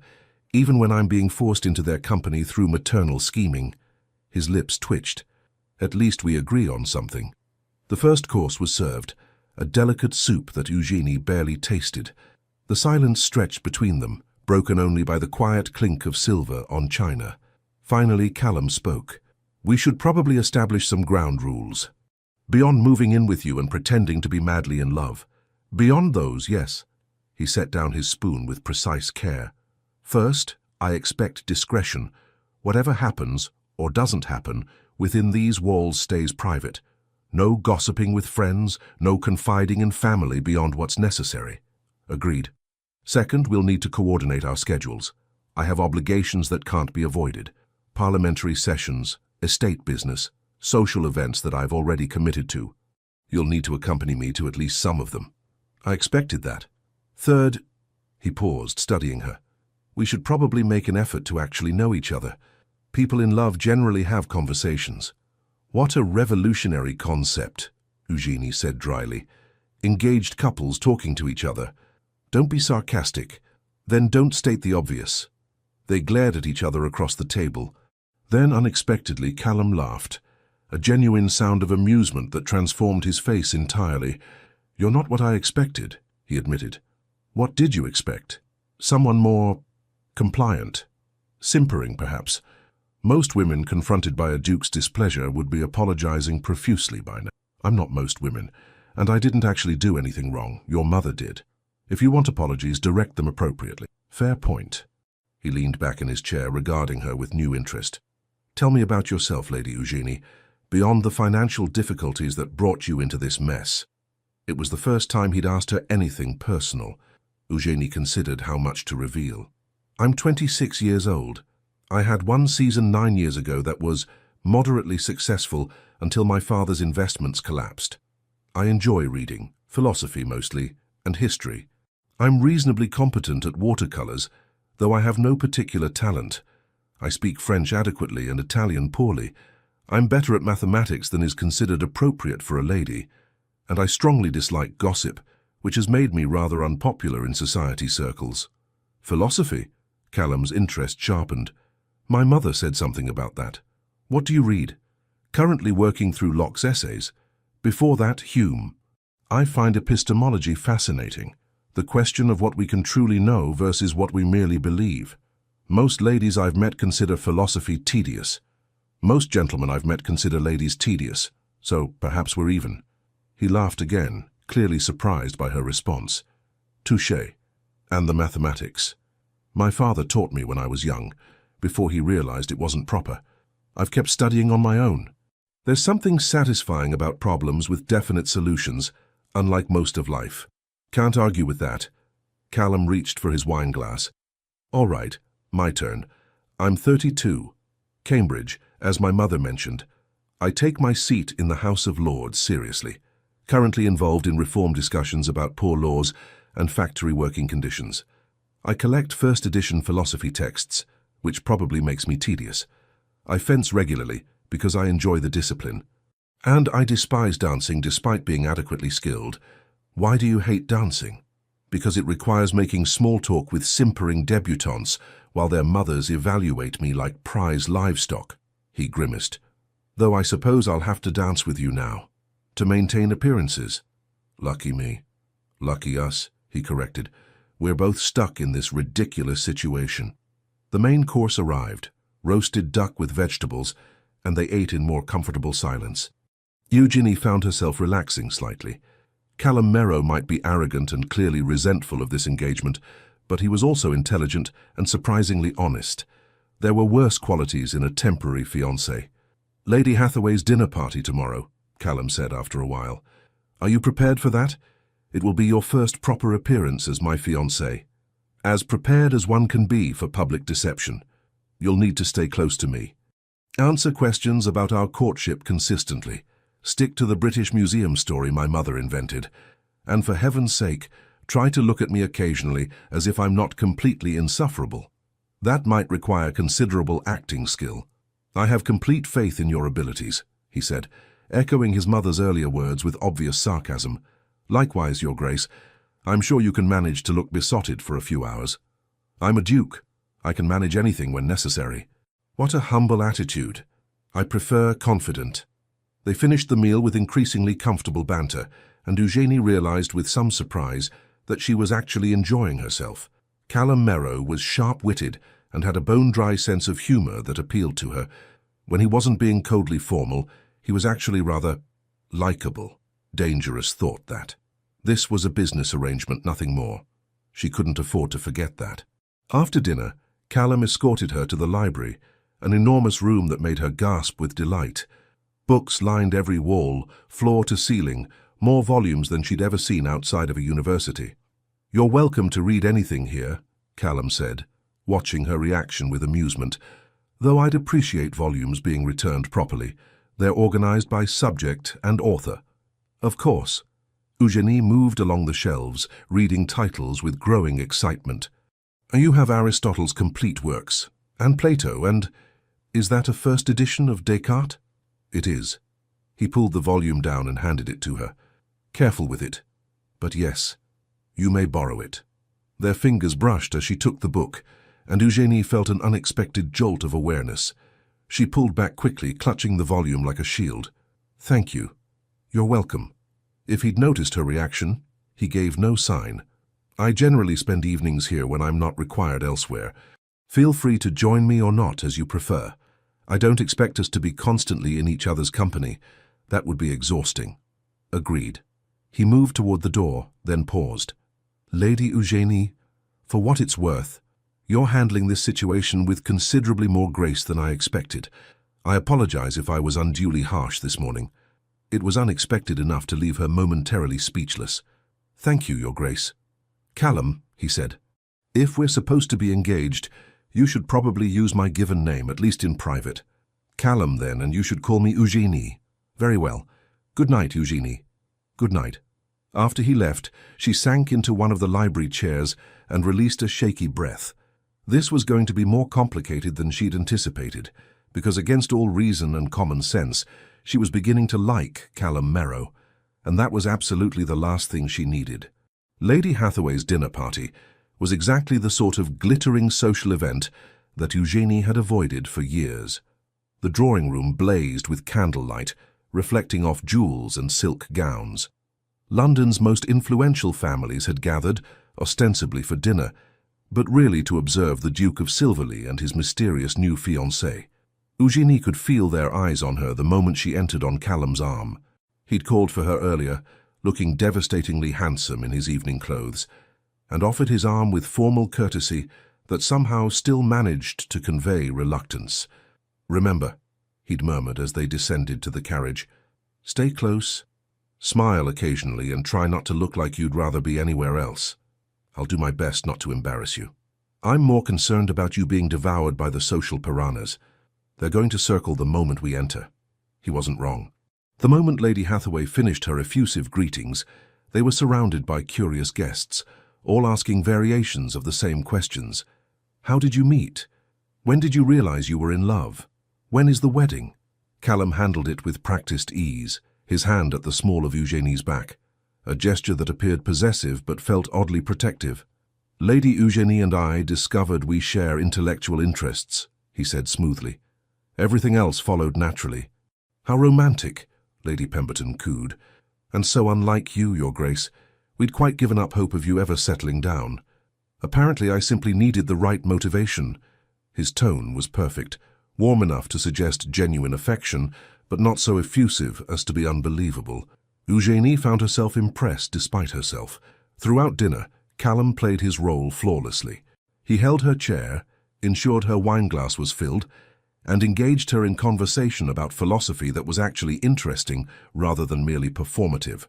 "even when I'm being forced into their company through maternal scheming." His lips twitched. "At least we agree on something." The first course was served, a delicate soup that Eugénie barely tasted. The silence stretched between them, broken only by the quiet clink of silver on china. Finally, Callum spoke. "We should probably establish some ground rules. Beyond moving in with you and pretending to be madly in love. Beyond those, yes." He set down his spoon with precise care. "First, I expect discretion. Whatever happens, or doesn't happen, within these walls stays private. No gossiping with friends, no confiding in family beyond what's necessary." "Agreed." "Second, we'll need to coordinate our schedules. I have obligations that can't be avoided. Parliamentary sessions, estate business, social events that I've already committed to. You'll need to accompany me to at least some of them." "I expected that." "Third," he paused, studying her, "we should probably make an effort to actually know each other. People in love generally have conversations." "What a revolutionary concept," Eugénie said dryly. "Engaged couples talking to each other. Don't be sarcastic. Then don't state the obvious." They glared at each other across the table. Then, unexpectedly, Callum laughed, a genuine sound of amusement that transformed his face entirely. "You're not what I expected," he admitted. "What did you expect? Someone more compliant? Simpering, perhaps? Most women confronted by a duke's displeasure would be apologizing profusely by now. I'm not most women, and I didn't actually do anything wrong. Your mother did. If you want apologies, direct them appropriately." "Fair point." He leaned back in his chair, regarding her with new interest. "Tell me about yourself, Lady Eugénie, beyond the financial difficulties that brought you into this mess." It was the first time he'd asked her anything personal. Eugénie considered how much to reveal. "I'm 26 years old. I had one season 9 years ago that was moderately successful until my father's investments collapsed. I enjoy reading, philosophy mostly, and history. I'm reasonably competent at watercolors, though I have no particular talent. I speak French adequately and Italian poorly. I'm better at mathematics than is considered appropriate for a lady, and I strongly dislike gossip, which has made me rather unpopular in society circles. Philosophy? Callum's interest sharpened. My mother said something about that. What do you read? Currently working through Locke's essays. Before that, Hume. I find epistemology fascinating, the question of what we can truly know versus what we merely believe. Most ladies I've met consider philosophy tedious. Most gentlemen I've met consider ladies tedious, so perhaps we're even. He laughed again, clearly surprised by her response. Touché. And the mathematics. My father taught me when I was young, before he realized it wasn't proper. I've kept studying on my own. There's something satisfying about problems with definite solutions, unlike most of life. Can't argue with that. Callum reached for his wine glass. All right, my turn. I'm 32. Cambridge, as my mother mentioned. I take my seat in the House of Lords seriously. Currently involved in reform discussions about poor laws and factory working conditions. I collect first edition philosophy texts, which probably makes me tedious. I fence regularly because I enjoy the discipline. And I despise dancing despite being adequately skilled. Why do you hate dancing? Because it requires making small talk with simpering debutantes while their mothers evaluate me like prize livestock, he grimaced. Though I suppose I'll have to dance with you now, to maintain appearances. Lucky me. Lucky us, he corrected. We're both stuck in this ridiculous situation. The main course arrived, roasted duck with vegetables, and they ate in more comfortable silence. Eugenie found herself relaxing slightly. Callum Merrow might be arrogant and clearly resentful of this engagement, but he was also intelligent and surprisingly honest. There were worse qualities in a temporary fiancé. Lady Hathaway's dinner party tomorrow, Callum said after a while. Are you prepared for that? It will be your first proper appearance as my fiancé. As prepared as one can be for public deception. You'll need to stay close to me. Answer questions about our courtship consistently. Stick to the British Museum story my mother invented. And for heaven's sake, try to look at me occasionally as if I'm not completely insufferable. That might require considerable acting skill. I have complete faith in your abilities, he said, echoing his mother's earlier words with obvious sarcasm. Likewise, Your Grace, I'm sure you can manage to look besotted for a few hours. I'm a duke. I can manage anything when necessary. What a humble attitude. I prefer confident. They finished the meal with increasingly comfortable banter, and Eugenie realized with some surprise that she was actually enjoying herself. Callum Merrow was sharp-witted and had a bone-dry sense of humor that appealed to her. When he wasn't being coldly formal, he was actually rather likable. Dangerous thought, that. This was a business arrangement, nothing more. She couldn't afford to forget that. After dinner, Callum escorted her to the library, an enormous room that made her gasp with delight. Books lined every wall, floor to ceiling, more volumes than she'd ever seen outside of a university. You're welcome to read anything here, Callum said, watching her reaction with amusement. Though I'd appreciate volumes being returned properly, they're organized by subject and author. Of course. Eugenie moved along the shelves, reading titles with growing excitement. You have Aristotle's complete works, and Plato, and is that a first edition of Descartes? It is. He pulled the volume down and handed it to her. Careful with it. But yes, you may borrow it. Their fingers brushed as she took the book, and Eugenie felt an unexpected jolt of awareness. She pulled back quickly, clutching the volume like a shield. Thank you. You're welcome. If he'd noticed her reaction, he gave no sign. I generally spend evenings here when I'm not required elsewhere. Feel free to join me or not, as you prefer. I don't expect us to be constantly in each other's company. That would be exhausting. Agreed. He moved toward the door, then paused. Lady Eugenie, for what it's worth, you're handling this situation with considerably more grace than I expected. I apologize if I was unduly harsh this morning. It was unexpected enough to leave her momentarily speechless. Thank you, Your Grace. Callum, he said, if we're supposed to be engaged, you should probably use my given name, at least in private. Callum, then, and you should call me Eugenie. Very well. Good night, Eugenie. Good night." After he left, she sank into one of the library chairs and released a shaky breath. This was going to be more complicated than she'd anticipated, because against all reason and common sense, she was beginning to like Callum Merrow, and that was absolutely the last thing she needed. Lady Hathaway's dinner party was exactly the sort of glittering social event that Eugenie had avoided for years. The drawing room blazed with candlelight, reflecting off jewels and silk gowns. London's most influential families had gathered, ostensibly for dinner, but really to observe the Duke of Silverley and his mysterious new fiancée. Eugenie could feel their eyes on her the moment she entered on Callum's arm. He'd called for her earlier, looking devastatingly handsome in his evening clothes, and offered his arm with formal courtesy that somehow still managed to convey reluctance. "Remember," he'd murmured as they descended to the carriage, "stay close, smile occasionally, and try not to look like you'd rather be anywhere else. I'll do my best not to embarrass you. I'm more concerned about you being devoured by the social piranhas. They're going to circle the moment we enter." He wasn't wrong. The moment Lady Hathaway finished her effusive greetings, they were surrounded by curious guests, all asking variations of the same questions. "How did you meet? When did you realize you were in love? When is the wedding?" Callum handled it with practiced ease, his hand at the small of Eugenie's back, a gesture that appeared possessive but felt oddly protective. "Lady Eugenie and I discovered we share intellectual interests," he said smoothly. "Everything else followed naturally." "How romantic," Lady Pemberton cooed. "And so unlike you, Your Grace. We'd quite given up hope of you ever settling down. Apparently I simply needed the right motivation." His tone was perfect, warm enough to suggest genuine affection, but not so effusive as to be unbelievable. Eugenie found herself impressed despite herself. Throughout dinner, Callum played his role flawlessly. He held her chair, ensured her wineglass was filled, and engaged her in conversation about philosophy that was actually interesting rather than merely performative.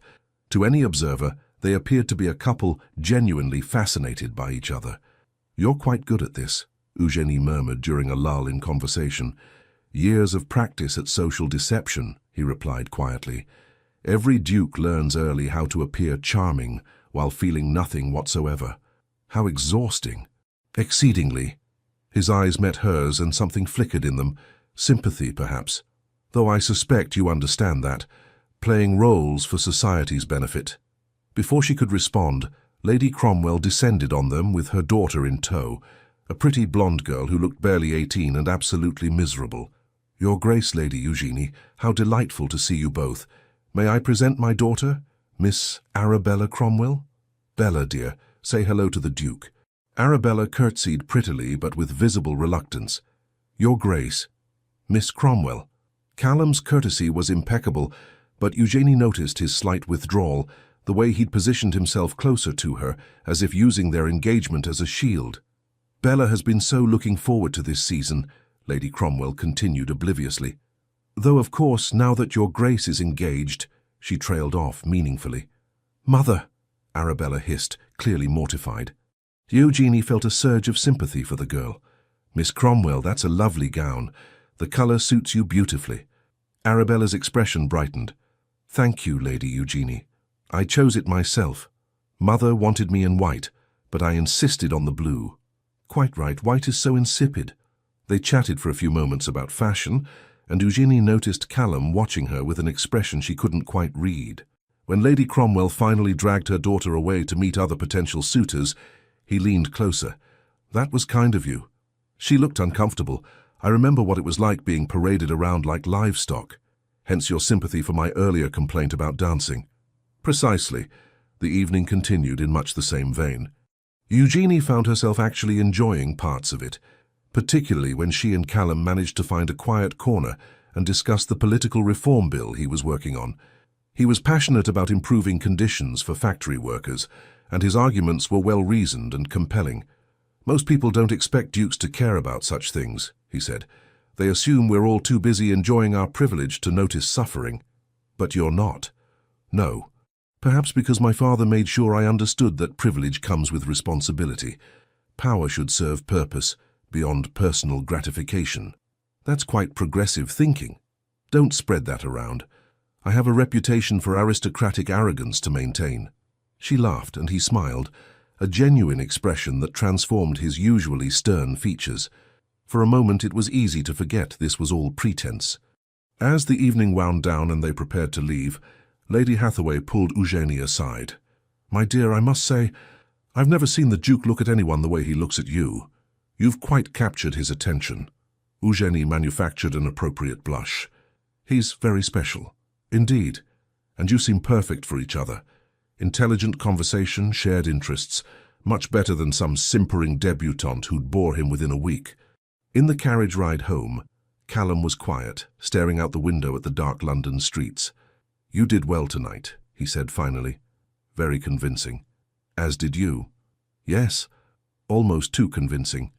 To any observer, they appeared to be a couple genuinely fascinated by each other. "You're quite good at this," Eugenie murmured during a lull in conversation. "Years of practice at social deception," he replied quietly. "Every duke learns early how to appear charming while feeling nothing whatsoever. How exhausting." "Exceedingly." His eyes met hers and something flickered in them, sympathy perhaps. "Though I suspect you understand that. Playing roles for society's benefit." Before she could respond, Lady Cromwell descended on them with her daughter in tow, a pretty blonde girl who looked barely 18 and absolutely miserable. "Your Grace, Lady Eugenie, how delightful to see you both. May I present my daughter, Miss Arabella Cromwell? Bella, dear, say hello to the Duke." Arabella curtsied prettily but with visible reluctance. "Your Grace, Miss Cromwell." Callum's courtesy was impeccable, but Eugenie noticed his slight withdrawal, the way he'd positioned himself closer to her, as if using their engagement as a shield. "Bella has been so looking forward to this season," Lady Cromwell continued obliviously. "Though, of course, now that Your Grace is engaged," she trailed off meaningfully. "Mother," Arabella hissed, clearly mortified. Eugenie felt a surge of sympathy for the girl. "Miss Cromwell, that's a lovely gown. The color suits you beautifully." Arabella's expression brightened. "Thank you, Lady Eugenie. I chose it myself. Mother wanted me in white, but I insisted on the blue." "Quite right, white is so insipid." They chatted for a few moments about fashion, and Eugenie noticed Callum watching her with an expression she couldn't quite read. When Lady Cromwell finally dragged her daughter away to meet other potential suitors, he leaned closer. "That was kind of you." She looked uncomfortable. "I remember what it was like being paraded around like livestock. Hence your sympathy for my earlier complaint about dancing." "Precisely." The evening continued in much the same vein. Eugenie found herself actually enjoying parts of it, particularly when she and Callum managed to find a quiet corner and discuss the political reform bill he was working on. He was passionate about improving conditions for factory workers, and his arguments were well-reasoned and compelling. "Most people don't expect dukes to care about such things," he said. "They assume we're all too busy enjoying our privilege to notice suffering. But you're not." "No. Perhaps because my father made sure I understood that privilege comes with responsibility. Power should serve purpose, beyond personal gratification." "That's quite progressive thinking." "Don't spread that around. I have a reputation for aristocratic arrogance to maintain." She laughed, and he smiled, a genuine expression that transformed his usually stern features. For a moment it was easy to forget this was all pretense. As the evening wound down and they prepared to leave, Lady Hathaway pulled Eugénie aside. "My dear, I must say, I've never seen the Duke look at anyone the way he looks at you. You've quite captured his attention." Eugénie manufactured an appropriate blush. "He's very special. Indeed. And you seem perfect for each other. Intelligent conversation, shared interests, much better than some simpering debutante who'd bore him within a week." In the carriage ride home, Callum was quiet, staring out the window at the dark London streets. "You did well tonight," he said finally. "Very convincing. As did you." "Yes, almost too convincing."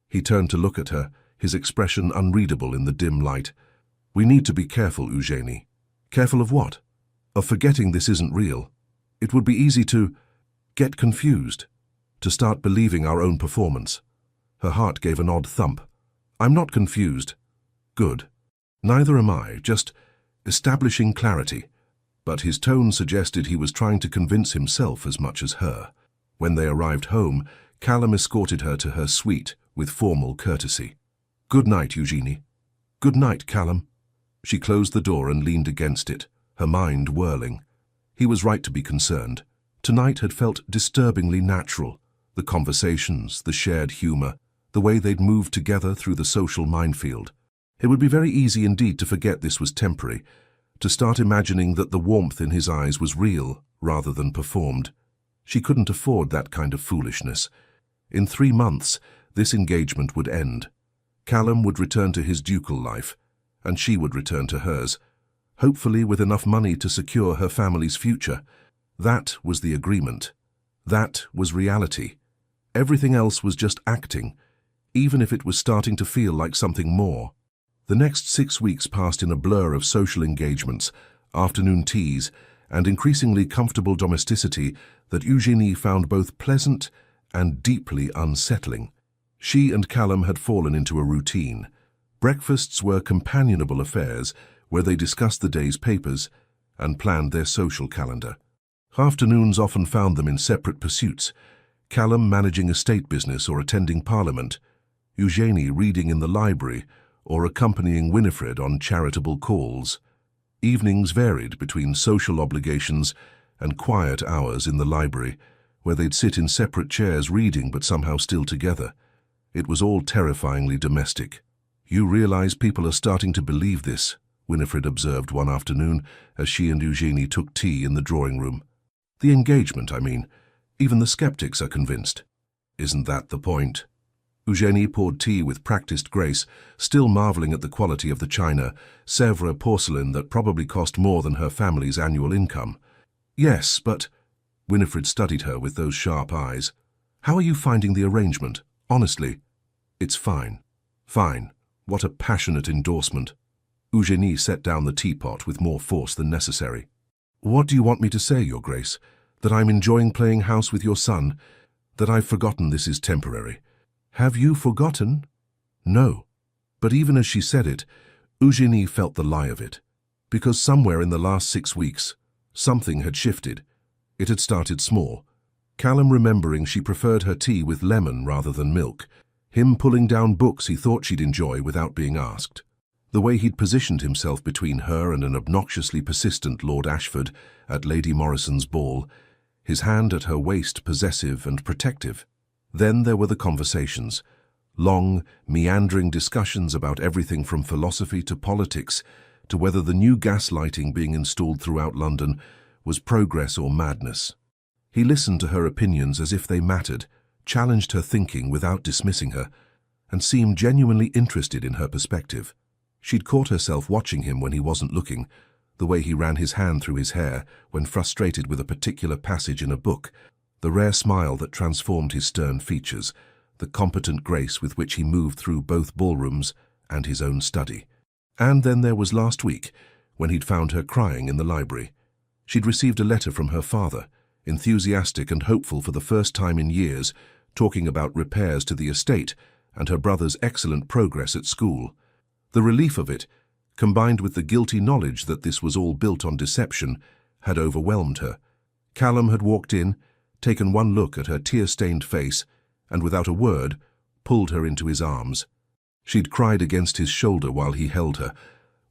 He turned to look at her, his expression unreadable in the dim light. "We need to be careful, Eugénie." "Careful of what?" "Of forgetting this isn't real. It would be easy to get confused, to start believing our own performance." Her heart gave an odd thump. "I'm not confused." "Good. Neither am I, just establishing clarity." But his tone suggested he was trying to convince himself as much as her. When they arrived home, Callum escorted her to her suite with formal courtesy. "Good night, Eugénie." "Good night, Callum." She closed the door and leaned against it, her mind whirling. He was right to be concerned. Tonight had felt disturbingly natural. The conversations, the shared humor, the way they'd moved together through the social minefield. It would be very easy indeed to forget this was temporary, to start imagining that the warmth in his eyes was real rather than performed. She couldn't afford that kind of foolishness. In 3 months, this engagement would end. Callum would return to his ducal life, and she would return to hers, hopefully with enough money to secure her family's future. That was the agreement. That was reality. Everything else was just acting, even if it was starting to feel like something more. The next 6 weeks passed in a blur of social engagements, afternoon teas, and increasingly comfortable domesticity that Eugénie found both pleasant and deeply unsettling. She and Callum had fallen into a routine. Breakfasts were companionable affairs where they discussed the day's papers and planned their social calendar. Afternoons often found them in separate pursuits, Callum managing a state business or attending Parliament, Eugénie reading in the library or accompanying Winifred on charitable calls. Evenings varied between social obligations and quiet hours in the library, where they'd sit in separate chairs reading but somehow still together. It was all terrifyingly domestic. "You realize people are starting to believe this," Winifred observed one afternoon as she and Eugénie took tea in the drawing room. "The engagement, I mean. Even the skeptics are convinced." "Isn't that the point?" Eugénie poured tea with practiced grace, still marveling at the quality of the china, Sèvres porcelain that probably cost more than her family's annual income. "Yes, but—" Winifred studied her with those sharp eyes. "How are you finding the arrangement? Honestly." "It's fine." "Fine. What a passionate endorsement." Eugénie set down the teapot with more force than necessary. "What do you want me to say, Your Grace? That I'm enjoying playing house with your son? That I've forgotten this is temporary?" "Have you forgotten?" "No." But even as she said it, Eugénie felt the lie of it. Because somewhere in the last 6 weeks, something had shifted. It had started small. Callum remembering she preferred her tea with lemon rather than milk. Him pulling down books he thought she'd enjoy without being asked. The way he'd positioned himself between her and an obnoxiously persistent Lord Ashford at Lady Morrison's ball, his hand at her waist possessive and protective. Then there were the conversations. Long, meandering discussions about everything from philosophy to politics, to whether the new gas lighting being installed throughout London was progress or madness. He listened to her opinions as if they mattered, challenged her thinking without dismissing her, and seemed genuinely interested in her perspective. She'd caught herself watching him when he wasn't looking, the way he ran his hand through his hair when frustrated with a particular passage in a book, the rare smile that transformed his stern features, the competent grace with which he moved through both ballrooms and his own study. And then there was last week, when he'd found her crying in the library. She'd received a letter from her father, enthusiastic and hopeful for the first time in years, talking about repairs to the estate and her brother's excellent progress at school. The relief of it, combined with the guilty knowledge that this was all built on deception, had overwhelmed her. Callum had walked in, taken one look at her tear-stained face, and without a word, pulled her into his arms. She'd cried against his shoulder while he held her,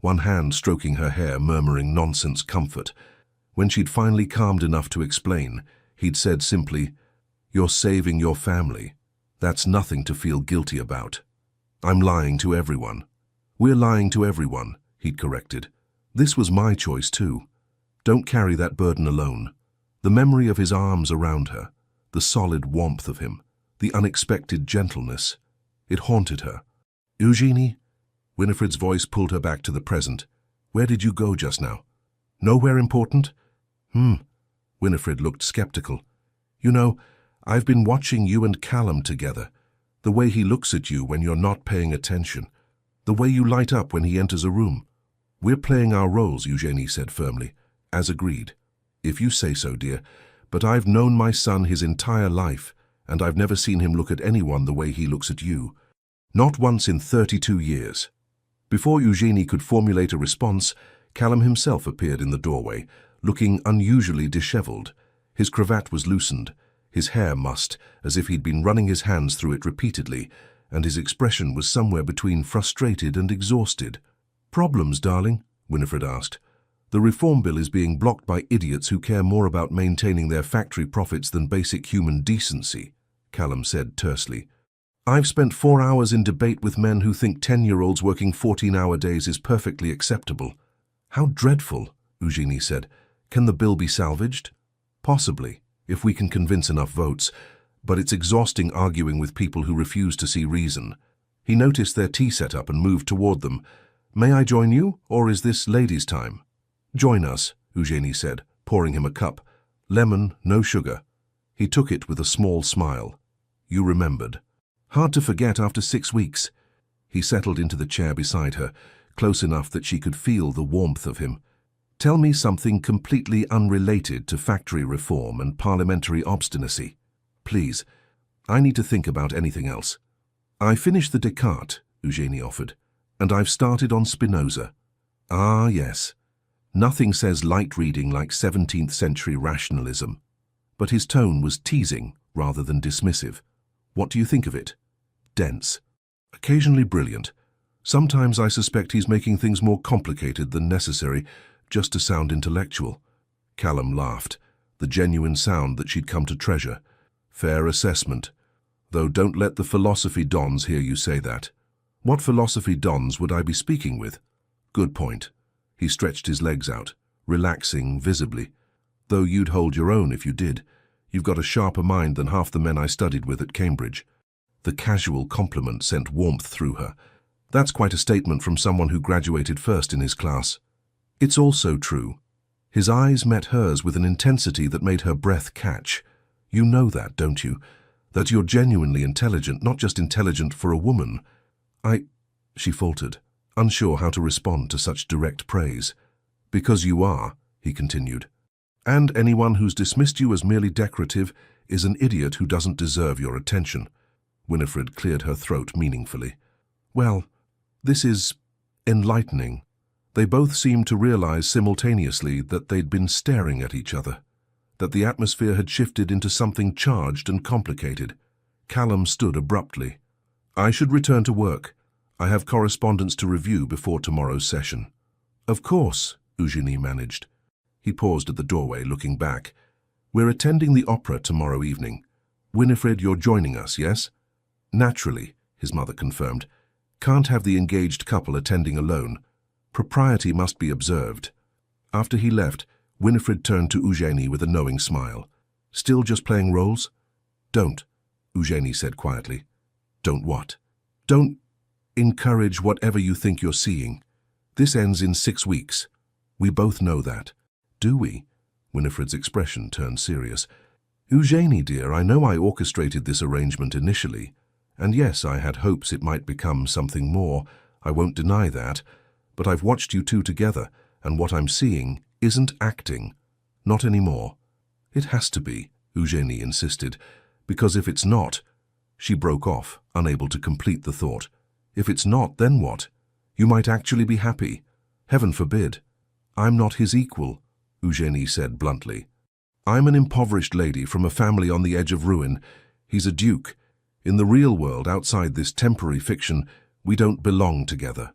one hand stroking her hair, murmuring nonsense comfort. When she'd finally calmed enough to explain, he'd said simply, "You're saving your family. That's nothing to feel guilty about." "I'm lying to everyone." "We're lying to everyone," he'd corrected. "This was my choice too. Don't carry that burden alone." The memory of his arms around her, the solid warmth of him, the unexpected gentleness, it haunted her. "Eugenie?" Winifred's voice pulled her back to the present. "Where did you go just now? Nowhere important?" Winifred looked skeptical. "You know, I've been watching you and Callum together. The way he looks at you when you're not paying attention. The way you light up when he enters a room." "We're playing our roles," Eugenie said firmly. "As agreed." "If you say so, dear. But I've known my son his entire life, and I've never seen him look at anyone the way he looks at you. Not once in 32 years. Before Eugenie could formulate a response, Callum himself appeared in the doorway, looking unusually disheveled. His cravat was loosened, his hair mussed, as if he'd been running his hands through it repeatedly, and his expression was somewhere between frustrated and exhausted. "Problems, darling?" Winifred asked. "The reform bill is being blocked by idiots who care more about maintaining their factory profits than basic human decency," Callum said tersely. "I've spent 4 hours in debate with men who think 10-year-olds working 14-hour days is perfectly acceptable." "How dreadful," Eugenie said. "Can the bill be salvaged?" "Possibly, if we can convince enough votes, but it's exhausting arguing with people who refuse to see reason." He noticed their tea set-up and moved toward them. "May I join you, or is this ladies' time?" "Join us," Eugenie said, pouring him a cup. "Lemon, no sugar." He took it with a small smile. "You remembered." "Hard to forget after 6 weeks." He settled into the chair beside her, close enough that she could feel the warmth of him. "Tell me something completely unrelated to factory reform and parliamentary obstinacy. Please. I need to think about anything else." "I finished the Descartes," Eugenie offered, "and I've started on Spinoza." "Ah, yes. Nothing says light reading like 17th century rationalism." But his tone was teasing rather than dismissive. "What do you think of it?" "Dense. Occasionally brilliant. Sometimes I suspect he's making things more complicated than necessary, just to sound intellectual." Callum laughed, the genuine sound that she'd come to treasure. "Fair assessment. Though don't let the philosophy dons hear you say that." "What philosophy dons would I be speaking with?" "Good point." He stretched his legs out, relaxing visibly. "Though you'd hold your own if you did. You've got a sharper mind than half the men I studied with at Cambridge." The casual compliment sent warmth through her. "That's quite a statement from someone who graduated first in his class." "It's also true." His eyes met hers with an intensity that made her breath catch. "You know that, don't you? That you're genuinely intelligent, not just intelligent for a woman." She faltered, unsure how to respond to such direct praise. "Because you are," he continued. "And anyone who's dismissed you as merely decorative is an idiot who doesn't deserve your attention." Winifred cleared her throat meaningfully. "Well, this is enlightening." They both seemed to realize simultaneously that they'd been staring at each other, that the atmosphere had shifted into something charged and complicated. Callum stood abruptly. "I should return to work. I have correspondence to review before tomorrow's session." "Of course," Eugenie managed. He paused at the doorway, looking back. "We're attending the opera tomorrow evening. Winifred, you're joining us, yes?" "Naturally," his mother confirmed. "Can't have the engaged couple attending alone. Propriety must be observed." After he left, Winifred turned to Eugenie with a knowing smile. "Still just playing roles?" "Don't," Eugenie said quietly. "Don't what?" "Don't encourage whatever you think you're seeing. This ends in 6 weeks. We both know that." "Do we?" Winifred's expression turned serious. "Eugenie, dear, I know I orchestrated this arrangement initially. And yes, I had hopes it might become something more. I won't deny that. But I've watched you two together, and what I'm seeing isn't acting. Not anymore." "It has to be," Eugenie insisted, "because if it's not—" She broke off, unable to complete the thought. "If it's not, then what? You might actually be happy. Heaven forbid. I'm not his equal, Eugénie said bluntly. I'm an impoverished lady from a family on the edge of ruin. He's a duke. In the real world, outside this temporary fiction, we don't belong together.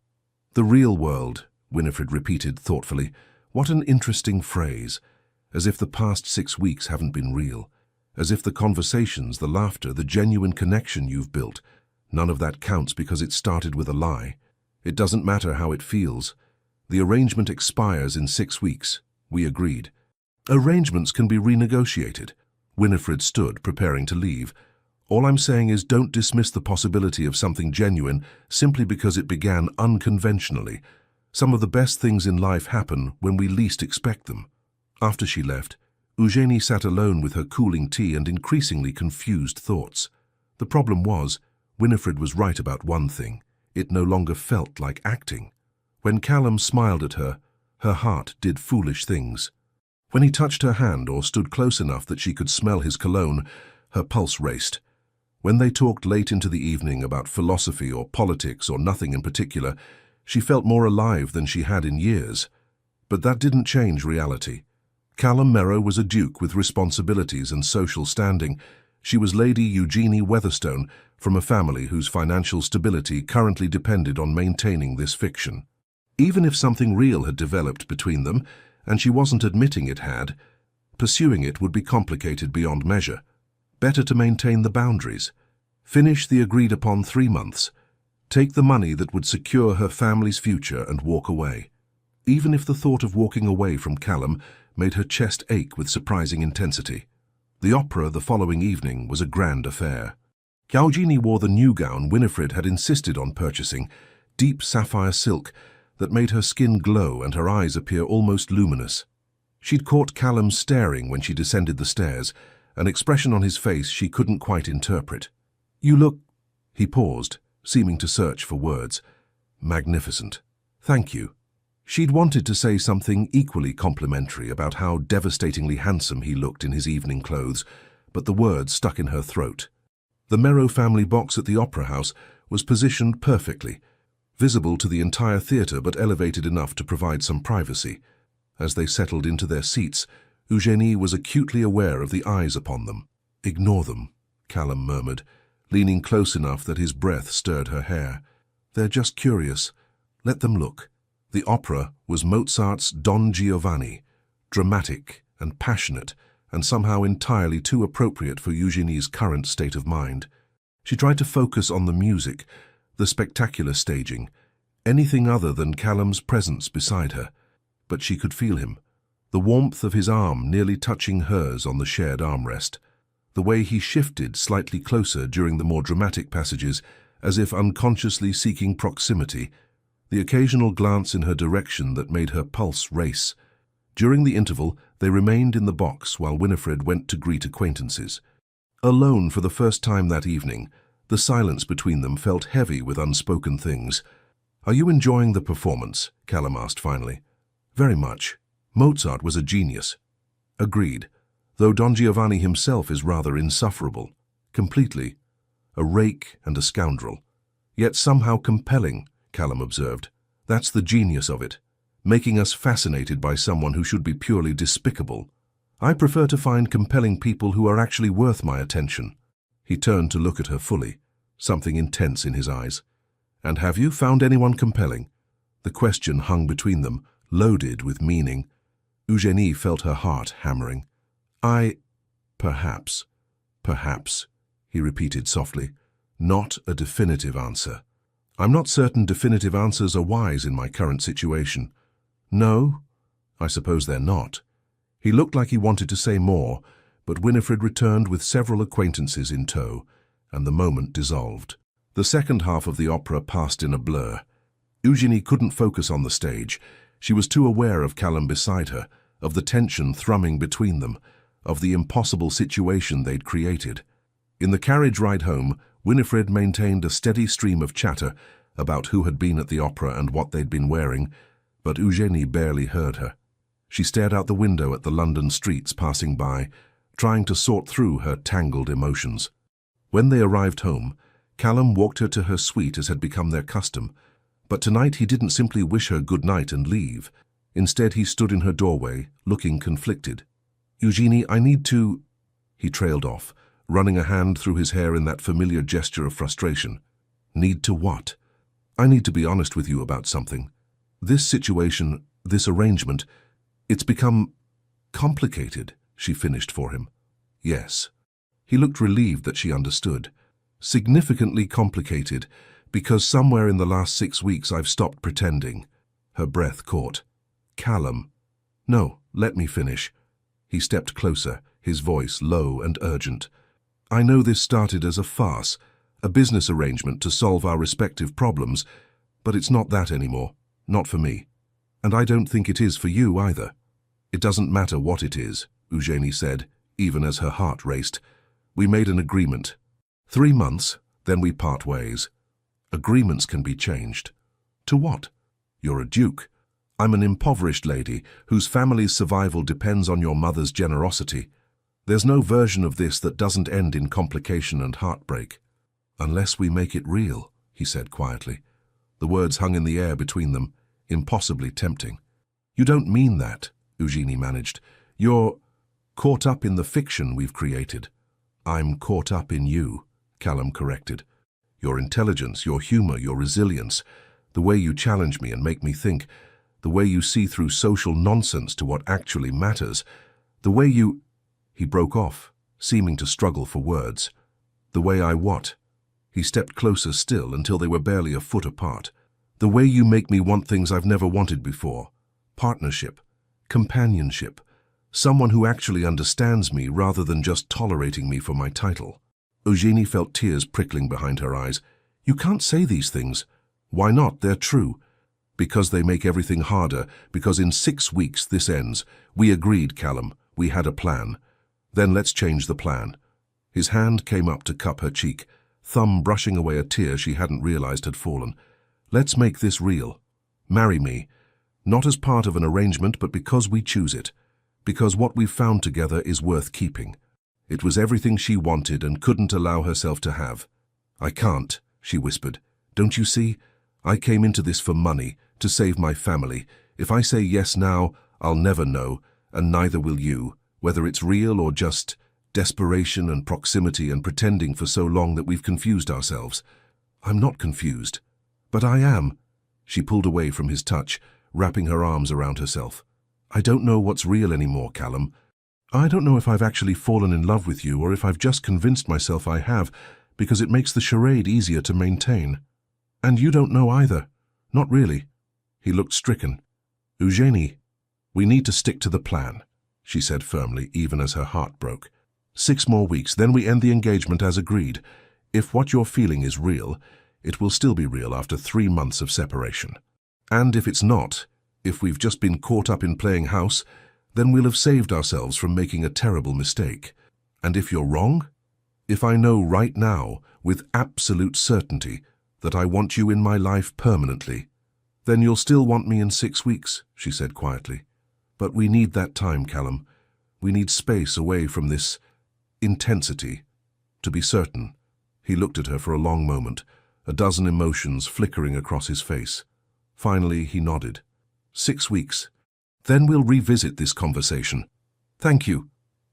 The real world, Winifred repeated thoughtfully. What an interesting phrase. As if the past 6 weeks haven't been real. As if the conversations, the laughter, the genuine connection you've built, none of that counts because it started with a lie. It doesn't matter how it feels. The arrangement expires in 6 weeks. We agreed. Arrangements can be renegotiated. Winifred stood, preparing to leave. All I'm saying is don't dismiss the possibility of something genuine simply because it began unconventionally. Some of the best things in life happen when we least expect them. After she left, Eugénie sat alone with her cooling tea and increasingly confused thoughts. The problem was, Winifred was right about one thing. It no longer felt like acting. When Callum smiled at her, her heart did foolish things. When he touched her hand or stood close enough that she could smell his cologne, her pulse raced. When they talked late into the evening about philosophy or politics or nothing in particular, she felt more alive than she had in years. But that didn't change reality. Callum Merrow was a duke with responsibilities and social standing. She was Lady Eugénie Weatherstone from a family whose financial stability currently depended on maintaining this fiction. Even if something real had developed between them, and she wasn't admitting it had, pursuing it would be complicated beyond measure. Better to maintain the boundaries. Finish the agreed-upon 3 months. Take the money that would secure her family's future and walk away. Even if the thought of walking away from Callum made her chest ache with surprising intensity. The opera the following evening was a grand affair. Eugénie wore the new gown Winifred had insisted on purchasing, deep sapphire silk that made her skin glow and her eyes appear almost luminous. She'd caught Callum staring when she descended the stairs, an expression on his face she couldn't quite interpret. "You look—" He paused, seeming to search for words. "Magnificent. Thank you." She'd wanted to say something equally complimentary about how devastatingly handsome he looked in his evening clothes, but the words stuck in her throat. The Merrow family box at the Opera House was positioned perfectly, visible to the entire theatre but elevated enough to provide some privacy. As they settled into their seats, Eugénie was acutely aware of the eyes upon them. "Ignore them," Callum murmured, leaning close enough that his breath stirred her hair. "They're just curious. Let them look." The opera was Mozart's Don Giovanni, dramatic and passionate, and somehow entirely too appropriate for Eugénie's current state of mind. She tried to focus on the music, the spectacular staging, anything other than Callum's presence beside her. But she could feel him, the warmth of his arm nearly touching hers on the shared armrest, the way he shifted slightly closer during the more dramatic passages, as if unconsciously seeking proximity, the occasional glance in her direction that made her pulse race. During the interval, they remained in the box while Winifred went to greet acquaintances. Alone for the first time that evening, the silence between them felt heavy with unspoken things. "Are you enjoying the performance?" Callum asked finally. "Very much. Mozart was a genius." "Agreed, though Don Giovanni himself is rather insufferable. Completely. A rake and a scoundrel. Yet somehow compelling," Callum observed. "That's the genius of it, making us fascinated by someone who should be purely despicable. I prefer to find compelling people who are actually worth my attention." He turned to look at her fully, something intense in his eyes. "And have you found anyone compelling?" The question hung between them, loaded with meaning. Eugénie felt her heart hammering. Perhaps, he repeated softly. "Not a definitive answer. I'm not certain definitive answers are wise in my current situation." "No? I suppose they're not." He looked like he wanted to say more, but Winifred returned with several acquaintances in tow, and the moment dissolved. The second half of the opera passed in a blur. Eugénie couldn't focus on the stage. She was too aware of Callum beside her, of the tension thrumming between them, of the impossible situation they'd created. In the carriage ride home, Winifred maintained a steady stream of chatter about who had been at the opera and what they'd been wearing, but Eugénie barely heard her. She stared out the window at the London streets passing by, trying to sort through her tangled emotions. When they arrived home, Callum walked her to her suite as had become their custom. But tonight he didn't simply wish her good night and leave. Instead, he stood in her doorway, looking conflicted. "Eugenie, I need to—" He trailed off, running a hand through his hair in that familiar gesture of frustration. "Need to what?" "I need to be honest with you about something. This situation, this arrangement, it's become complicated," she finished for him. "Yes." He looked relieved that she understood. "Significantly complicated, because somewhere in the last 6 weeks I've stopped pretending." Her breath caught. "Callum." "No, let me finish." He stepped closer, his voice low and urgent. "I know this started as a farce, a business arrangement to solve our respective problems, but it's not that anymore, not for me. And I don't think it is for you either." "It doesn't matter what it is," Eugenie said, even as her heart raced. "We made an agreement. 3 months, then we part ways. Agreements can be changed." "To what?" "You're a duke. I'm an impoverished lady whose family's survival depends on your mother's generosity. There's no version of this that doesn't end in complication and heartbreak." "Unless we make it real," he said quietly. The words hung in the air between them, impossibly tempting. "You don't mean that," Eugenie managed. "You're caught up in the fiction we've created." "I'm caught up in you," Callum corrected. "Your intelligence, your humor, your resilience, the way you challenge me and make me think, the way you see through social nonsense to what actually matters, the way you—" He broke off, seeming to struggle for words. "The way I what?" He stepped closer still until they were barely a foot apart. "The way you make me want things I've never wanted before. Partnership, companionship, someone who actually understands me rather than just tolerating me for my title." Eugenie felt tears prickling behind her eyes. "You can't say these things." "Why not? They're true." "Because they make everything harder, because in 6 weeks this ends. We agreed, Callum. We had a plan. Then let's change the plan." His hand came up to cup her cheek, thumb brushing away a tear she hadn't realized had fallen. "Let's make this real. Marry me. Not as part of an arrangement, but because we choose it. Because what we've found together is worth keeping." It was everything she wanted and couldn't allow herself to have. "I can't," she whispered. "Don't you see? I came into this for money, to save my family. If I say yes now, I'll never know, and neither will you, whether it's real or just desperation and proximity and pretending for so long that we've confused ourselves." "I'm not confused." "But I am." She pulled away from his touch, wrapping her arms around herself. "I don't know what's real anymore, Callum. I don't know if I've actually fallen in love with you or if I've just convinced myself I have, because it makes the charade easier to maintain. And you don't know either. Not really." He looked stricken. "Eugenie, we need to stick to the plan," she said firmly, even as her heart broke. 6 more weeks, then we end the engagement as agreed. If what you're feeling is real, it will still be real after 3 months of separation. And if it's not, if we've just been caught up in playing house, then we'll have saved ourselves from making a terrible mistake. And if you're wrong, if I know right now, with absolute certainty, that I want you in my life permanently, then you'll still want me in 6 weeks, she said quietly. But we need that time, Callum. We need space away from this intensity. To be certain. He looked at her for a long moment, a dozen emotions flickering across his face. Finally, he nodded. 6 weeks. Then we'll revisit this conversation. Thank you.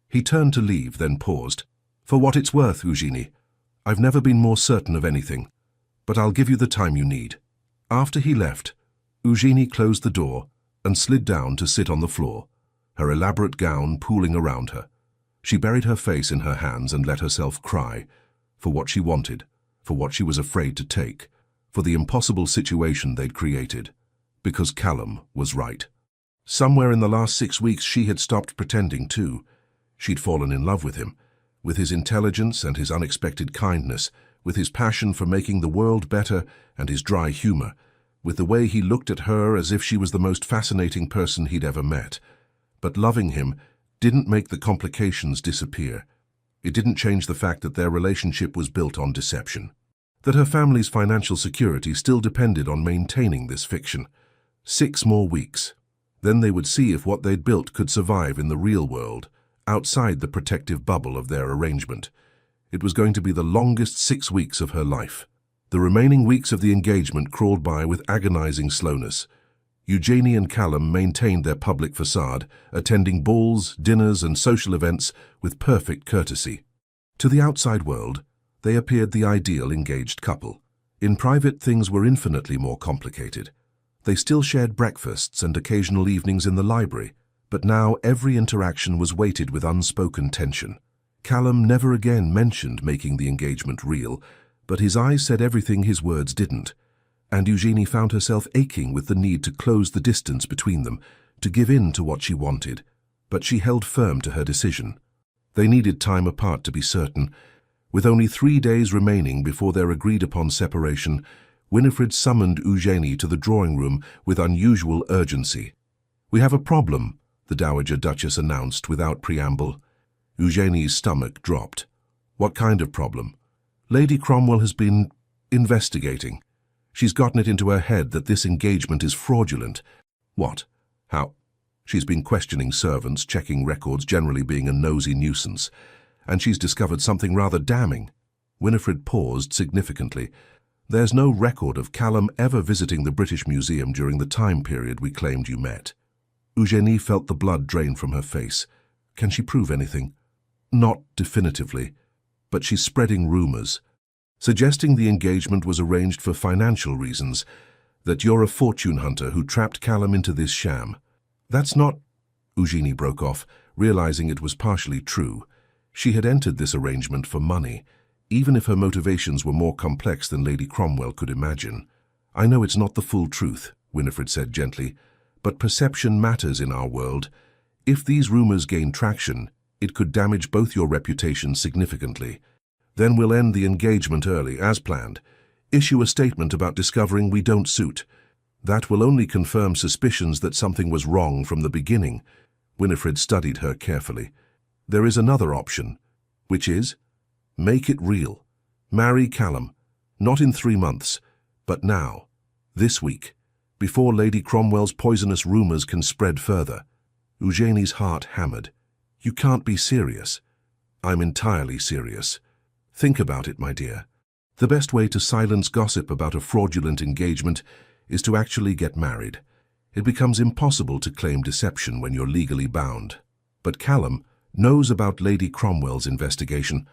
He turned to leave, then paused. For what it's worth, Eugenie, I've never been more certain of anything, but I'll give you the time you need. After he left, Eugenie closed the door and slid down to sit on the floor, her elaborate gown pooling around her. She buried her face in her hands and let herself cry, for what she wanted, for what she was afraid to take, for the impossible situation they'd created, because Callum was right. Somewhere in the last 6 weeks she had stopped pretending too. She'd fallen in love with him, with his intelligence and his unexpected kindness, with his passion for making the world better and his dry humor, with the way he looked at her as if she was the most fascinating person he'd ever met. But loving him didn't make the complications disappear. It didn't change the fact that their relationship was built on deception, that her family's financial security still depended on maintaining this fiction. 6 more weeks. Then they would see if what they'd built could survive in the real world, outside the protective bubble of their arrangement. It was going to be the longest 6 weeks of her life. The remaining weeks of the engagement crawled by with agonizing slowness. Eugenie and Callum maintained their public facade, attending balls, dinners, and social events with perfect courtesy. To the outside world, they appeared the ideal engaged couple. In private, things were infinitely more complicated. They still shared breakfasts and occasional evenings in the library, but now every interaction was weighted with unspoken tension. Callum never again mentioned making the engagement real, but his eyes said everything his words didn't, and Eugenie found herself aching with the need to close the distance between them, to give in to what she wanted, but she held firm to her decision. They needed time apart to be certain. With only 3 days remaining before their agreed-upon separation, Winifred summoned Eugenie to the drawing room with unusual urgency. "We have a problem," the Dowager Duchess announced without preamble. Eugenie's stomach dropped. "What kind of problem?" "Lady Cromwell has been investigating. She's gotten it into her head that this engagement is fraudulent." "What? How?" "She's been questioning servants, checking records, generally being a nosy nuisance. And she's discovered something rather damning." Winifred paused significantly. "There's no record of Callum ever visiting the British Museum during the time period we claimed you met." Eugenie felt the blood drain from her face. "Can she prove anything?" "Not definitively, but she's spreading rumors, suggesting the engagement was arranged for financial reasons, that you're a fortune hunter who trapped Callum into this sham." "That's not—" Eugenie broke off, realizing it was partially true. She had entered this arrangement for money, even if her motivations were more complex than Lady Cromwell could imagine. "I know it's not the full truth," Winifred said gently, "but perception matters in our world. If these rumors gain traction, it could damage both your reputations significantly. Then we'll end the engagement early, as planned. Issue a statement about discovering we don't suit. That will only confirm suspicions that something was wrong from the beginning." Winifred studied her carefully. "There is another option, which is, make it real. Marry Callum, not in 3 months, but now, this week, before Lady Cromwell's poisonous rumors can spread further." Eugenie's heart hammered. "You can't be serious." "I'm entirely serious. Think about it, my dear. The best way to silence gossip about a fraudulent engagement is to actually get married. It becomes impossible to claim deception when you're legally bound. But Callum knows about Lady Cromwell's investigation.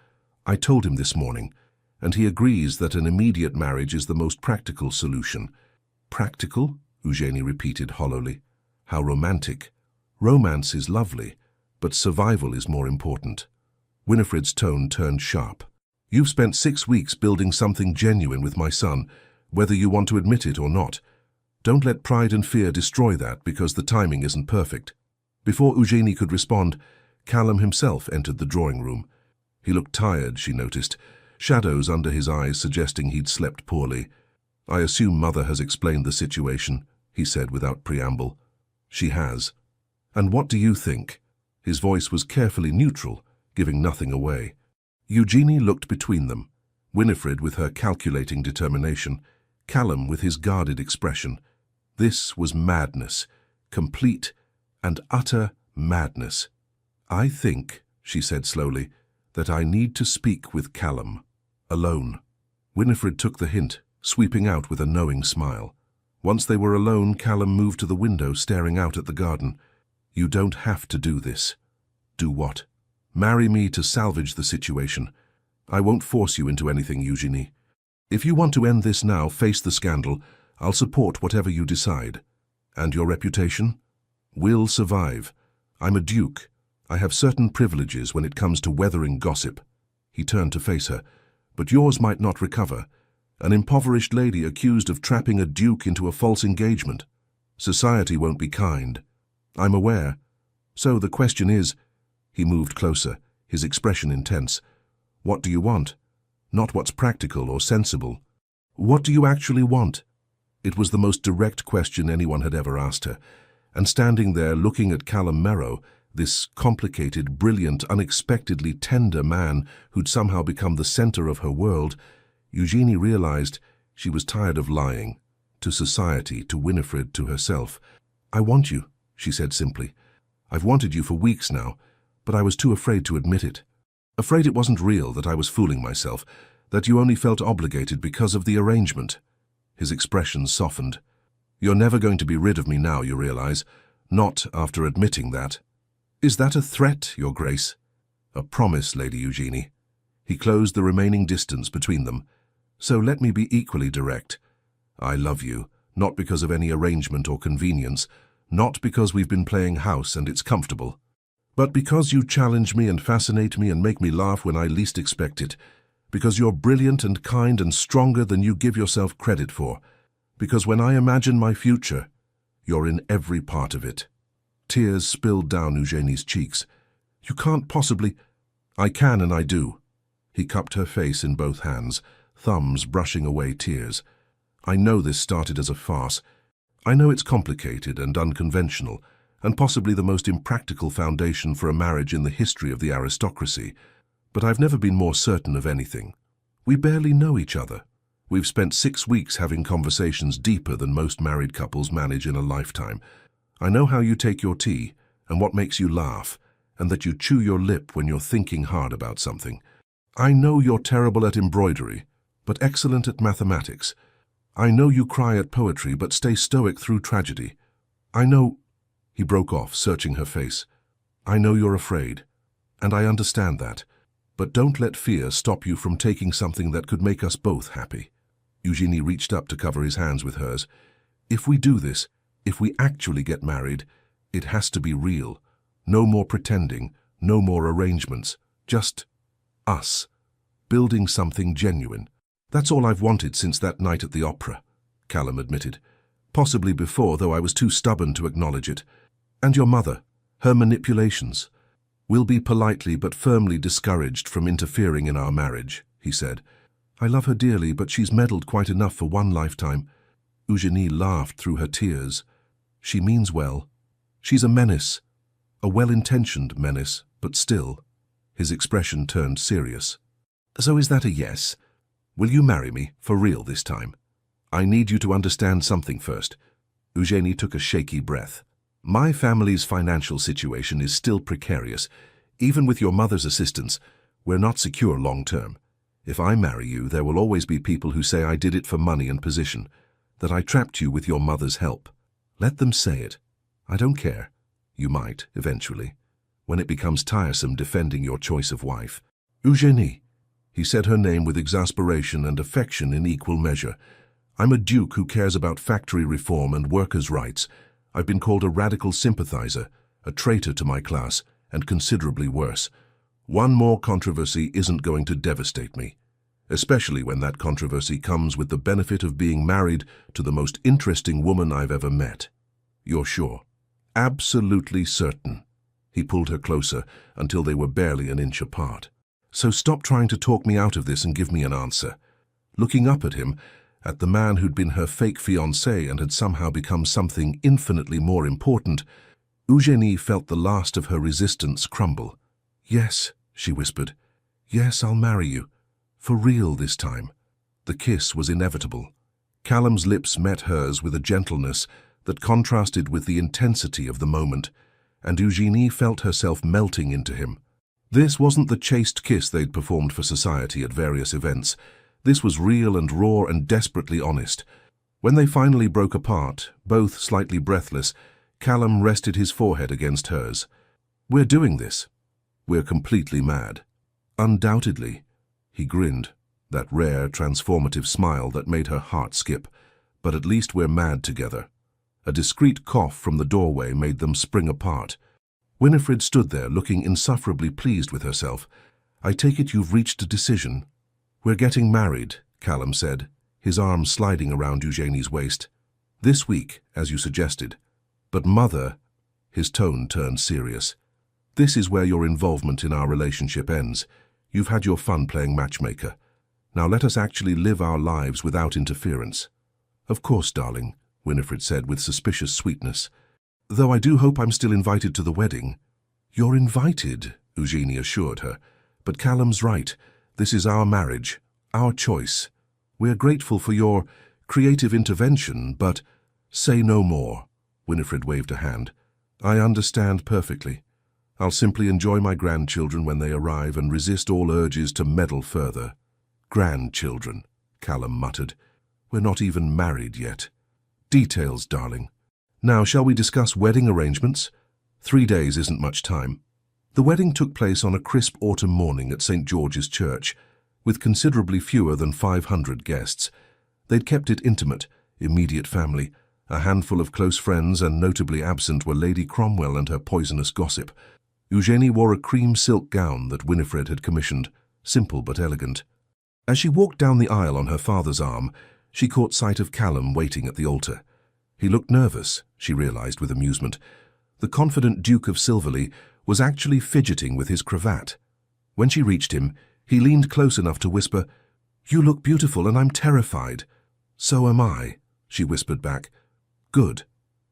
I told him this morning, and he agrees that an immediate marriage is the most practical solution." "Practical?" Eugenie repeated hollowly. "How romantic. Romance is lovely, but survival is more important." Winifred's tone turned sharp. "You've spent 6 weeks building something genuine with my son, whether you want to admit it or not. Don't let pride and fear destroy that because the timing isn't perfect." Before Eugenie could respond, Callum himself entered the drawing room. He looked tired, she noticed, shadows under his eyes suggesting he'd slept poorly. "I assume Mother has explained the situation," he said without preamble. "She has." "And what do you think?" His voice was carefully neutral, giving nothing away. Eugenie looked between them, Winifred with her calculating determination, Callum with his guarded expression. This was madness, complete and utter madness. "I think," she said slowly, "that I need to speak with Callum, alone." Winifred took the hint, sweeping out with a knowing smile. Once they were alone, Callum moved to the window, staring out at the garden. "You don't have to do this." "Do what?" "Marry me to salvage the situation. I won't force you into anything, Eugenie. If you want to end this now, face the scandal, I'll support whatever you decide. And your reputation? Will survive. I'm a duke. I have certain privileges when it comes to weathering gossip." He turned to face her. "But yours might not recover. An impoverished lady accused of trapping a duke into a false engagement. Society won't be kind. I'm aware. So the question is—" He moved closer, his expression intense. "What do you want? Not what's practical or sensible. What do you actually want?" It was the most direct question anyone had ever asked her, and standing there looking at Callum Merrow, this complicated, brilliant, unexpectedly tender man who'd somehow become the center of her world, Eugenie realized she was tired of lying, to society, to Winifred, to herself. "I want you," she said simply. "I've wanted you for weeks now, but I was too afraid to admit it. Afraid it wasn't real, that I was fooling myself. That you only felt obligated because of the arrangement. His expression softened. You're never going to be rid of me now, you realize. Not after admitting that. Is that a threat, Your Grace? A promise, Lady Eugenie. He closed the remaining distance between them. So let me be equally direct. I love you, not because of any arrangement or convenience, not because we've been playing house and it's comfortable, but because you challenge me and fascinate me and make me laugh when I least expect it, because you're brilliant and kind and stronger than you give yourself credit for, because when I imagine my future, you're in every part of it. Tears spilled down Eugenie's cheeks. You can't possibly... I can and I do. He cupped her face in both hands, thumbs brushing away tears. I know this started as a farce. I know it's complicated and unconventional, and possibly the most impractical foundation for a marriage in the history of the aristocracy. But I've never been more certain of anything. We barely know each other. We've spent 6 weeks having conversations deeper than most married couples manage in a lifetime. I know how you take your tea, and what makes you laugh, and that you chew your lip when you're thinking hard about something. I know you're terrible at embroidery, but excellent at mathematics. I know you cry at poetry, but stay stoic through tragedy. I know... He broke off, searching her face. I know you're afraid, and I understand that. But don't let fear stop you from taking something that could make us both happy. Eugenie reached up to cover his hands with hers. If we do this, if we actually get married, it has to be real. No more pretending, no more arrangements. Just us, building something genuine. That's all I've wanted since that night at the opera, Callum admitted. Possibly before, though I was too stubborn to acknowledge it. And your mother, her manipulations. We'll be politely but firmly discouraged from interfering in our marriage, he said. I love her dearly, but she's meddled quite enough for one lifetime. Eugenie laughed through her tears. She means well. She's a menace, a well-intentioned menace, but still. His expression turned serious. So is that a yes? Will you marry me, for real this time? I need you to understand something first. Eugenie took a shaky breath. My family's financial situation is still precarious. Even with your mother's assistance, we're not secure long-term. If I marry you, there will always be people who say I did it for money and position, that I trapped you with your mother's help. Let them say it. I don't care. You might, eventually, when it becomes tiresome defending your choice of wife. Eugenie. He said her name with exasperation and affection in equal measure. I'm a duke who cares about factory reform and workers' rights. I've been called a radical sympathizer, a traitor to my class, and considerably worse. One more controversy isn't going to devastate me, especially when that controversy comes with the benefit of being married to the most interesting woman I've ever met. You're sure? Absolutely certain. He pulled her closer until they were barely an inch apart. So stop trying to talk me out of this and give me an answer. Looking up at him, at the man who'd been her fake fiancé and had somehow become something infinitely more important, Eugenie felt the last of her resistance crumble. Yes, she whispered. Yes, I'll marry you. For real this time. The kiss was inevitable. Callum's lips met hers with a gentleness that contrasted with the intensity of the moment, and Eugenie felt herself melting into him. This wasn't the chaste kiss they'd performed for society at various events. This was real and raw and desperately honest. When they finally broke apart, both slightly breathless, Callum rested his forehead against hers. We're doing this. We're completely mad. Undoubtedly. He grinned, that rare, transformative smile that made her heart skip. But at least we're mad together. A discreet cough from the doorway made them spring apart. Winifred stood there, looking insufferably pleased with herself. I take it you've reached a decision. We're getting married, Callum said, his arm sliding around Eugenie's waist. This week, as you suggested. But Mother, his tone turned serious. This is where your involvement in our relationship ends. You've had your fun playing matchmaker. Now let us actually live our lives without interference. Of course, darling, Winifred said with suspicious sweetness. Though I do hope I'm still invited to the wedding. You're invited, Eugenie assured her. But Callum's right. This is our marriage, our choice. We're grateful for your creative intervention, but say no more. Winifred waved a hand. I understand perfectly. I'll simply enjoy my grandchildren when they arrive and resist all urges to meddle further. Grandchildren, Callum muttered. We're not even married yet. Details, darling. Now, shall we discuss wedding arrangements? 3 days isn't much time. The wedding took place on a crisp autumn morning at St. George's Church, with considerably fewer than 500 guests. They'd kept it intimate, immediate family, a handful of close friends, and notably absent were Lady Cromwell and her poisonous gossip. Eugenie wore a cream silk gown that Winifred had commissioned, simple but elegant. As she walked down the aisle on her father's arm, she caught sight of Callum waiting at the altar. He looked nervous, she realized with amusement. The confident Duke of Silverley was actually fidgeting with his cravat. When she reached him, he leaned close enough to whisper, "You look beautiful and I'm terrified." "So am I," she whispered back. "Good.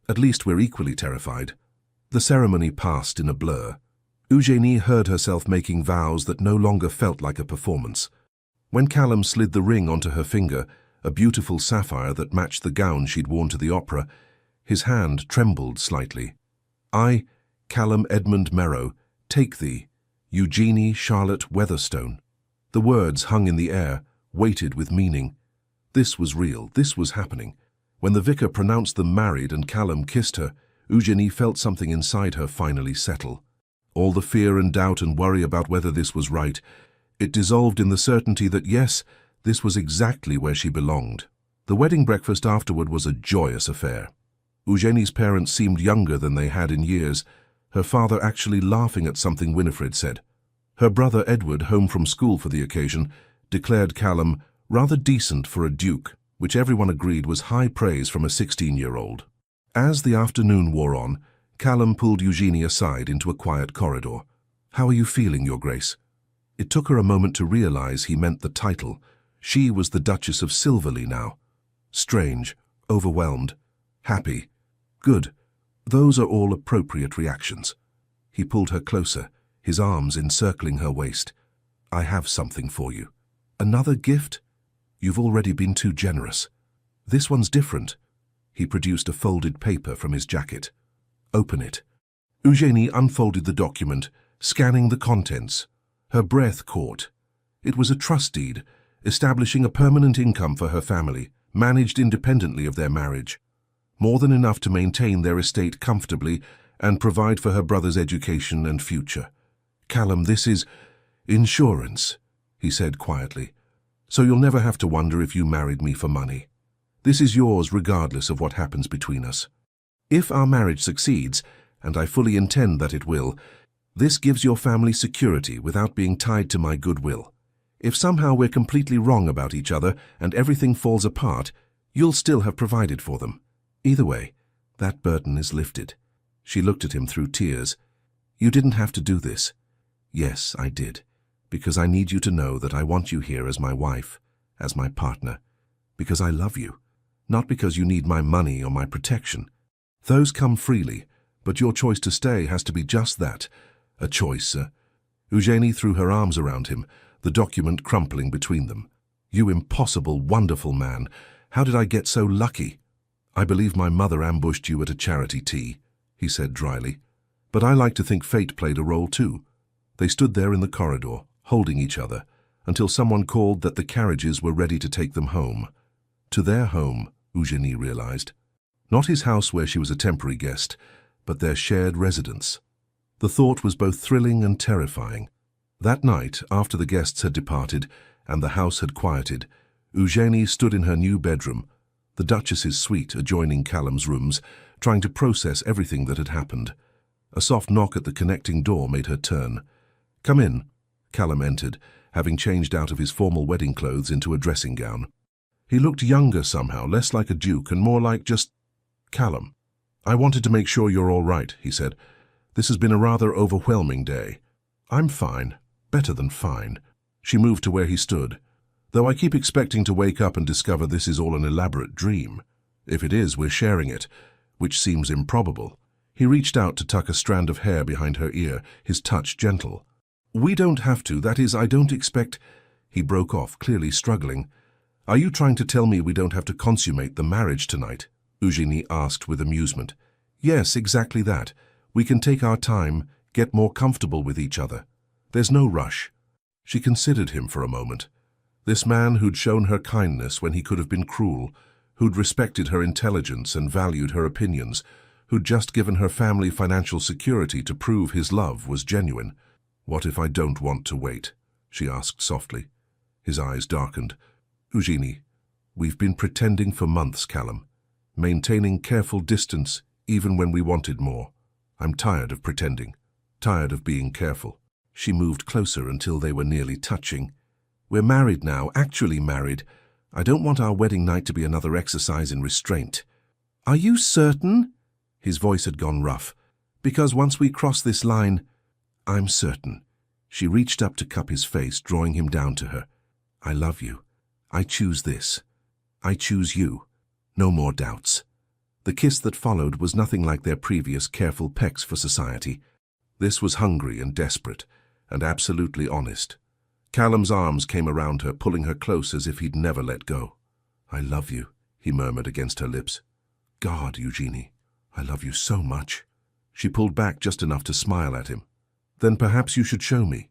At least we're equally terrified." The ceremony passed in a blur. Eugenie heard herself making vows that no longer felt like a performance. When Callum slid the ring onto her finger, a beautiful sapphire that matched the gown she'd worn to the opera, his hand trembled slightly. "I, Callum Edmund Merrow, take thee, Eugenie Charlotte Weatherstone." The words hung in the air, weighted with meaning. This was real, this was happening. When the vicar pronounced them married and Callum kissed her, Eugenie felt something inside her finally settle. All the fear and doubt and worry about whether this was right, it dissolved in the certainty that yes, this was exactly where she belonged. The wedding breakfast afterward was a joyous affair. Eugenie's parents seemed younger than they had in years, her father actually laughing at something Winifred said. Her brother Edward, home from school for the occasion, declared Callum rather decent for a duke, which everyone agreed was high praise from a 16-year-old. As the afternoon wore on, Callum pulled Eugenie aside into a quiet corridor. "How are you feeling, Your Grace?" It took her a moment to realize he meant the title. She was the Duchess of Silverley now. Strange, overwhelmed, happy. Good. Those are all appropriate reactions. He pulled her closer, his arms encircling her waist. "I have something for you." "Another gift?" "You've already been too generous. This one's different." He produced a folded paper from his jacket. "Open it." Eugenie unfolded the document, scanning the contents. Her breath caught. It was a trust deed, establishing a permanent income for her family, managed independently of their marriage. More than enough to maintain their estate comfortably and provide for her brother's education and future. "Callum, this is insurance," he said quietly. "So you'll never have to wonder if you married me for money. This is yours regardless of what happens between us. If our marriage succeeds, and I fully intend that it will, this gives your family security without being tied to my goodwill. If somehow we're completely wrong about each other and everything falls apart, you'll still have provided for them. Either way, that burden is lifted." She looked at him through tears. "You didn't have to do this." "Yes, I did, because I need you to know that I want you here as my wife, as my partner, because I love you, not because you need my money or my protection. Those come freely, but your choice to stay has to be just that, a choice." Eugenie threw her arms around him, the document crumpling between them. "You impossible, wonderful man. How did I get so lucky?" "I believe my mother ambushed you at a charity tea," he said dryly. "But I like to think fate played a role too." They stood there in the corridor, holding each other, until someone called that the carriages were ready to take them home. To their home, Eugenie realized. Not his house where she was a temporary guest, but their shared residence. The thought was both thrilling and terrifying. That night, after the guests had departed and the house had quieted, Eugenie stood in her new bedroom, the Duchess's suite adjoining Callum's rooms, trying to process everything that had happened. A soft knock at the connecting door made her turn. "Come in." Callum entered, having changed out of his formal wedding clothes into a dressing gown. He looked younger somehow, less like a duke and more like just Callum. "I wanted to make sure you're all right," he said. "This has been a rather overwhelming day." "I'm fine. Better than fine." She moved to where he stood. "Though I keep expecting to wake up and discover this is all an elaborate dream. If it is, we're sharing it, which seems improbable." He reached out to tuck a strand of hair behind her ear, his touch gentle. "We don't have to, that is, I don't expect—" He broke off, clearly struggling. "Are you trying to tell me we don't have to consummate the marriage tonight?" Eugenie asked with amusement. "Yes, exactly that. We can take our time, get more comfortable with each other. There's no rush." She considered him for a moment. This man who'd shown her kindness when he could have been cruel, who'd respected her intelligence and valued her opinions, who'd just given her family financial security to prove his love was genuine. "What if I don't want to wait?" she asked softly. His eyes darkened. "Eugenie, we've been pretending for months, Callum, maintaining careful distance even when we wanted more. I'm tired of pretending, tired of being careful." She moved closer until they were nearly touching. "We're married now, actually married. I don't want our wedding night to be another exercise in restraint." "Are you certain?" His voice had gone rough. "Because once we cross this line—" "I'm certain." She reached up to cup his face, drawing him down to her. "I love you. I choose this. I choose you. No more doubts." The kiss that followed was nothing like their previous careful pecks for society. This was hungry and desperate, and absolutely honest. Callum's arms came around her, pulling her close as if he'd never let go. "I love you," he murmured against her lips. "God, Eugenie, I love you so much." She pulled back just enough to smile at him. "Then perhaps you should show me."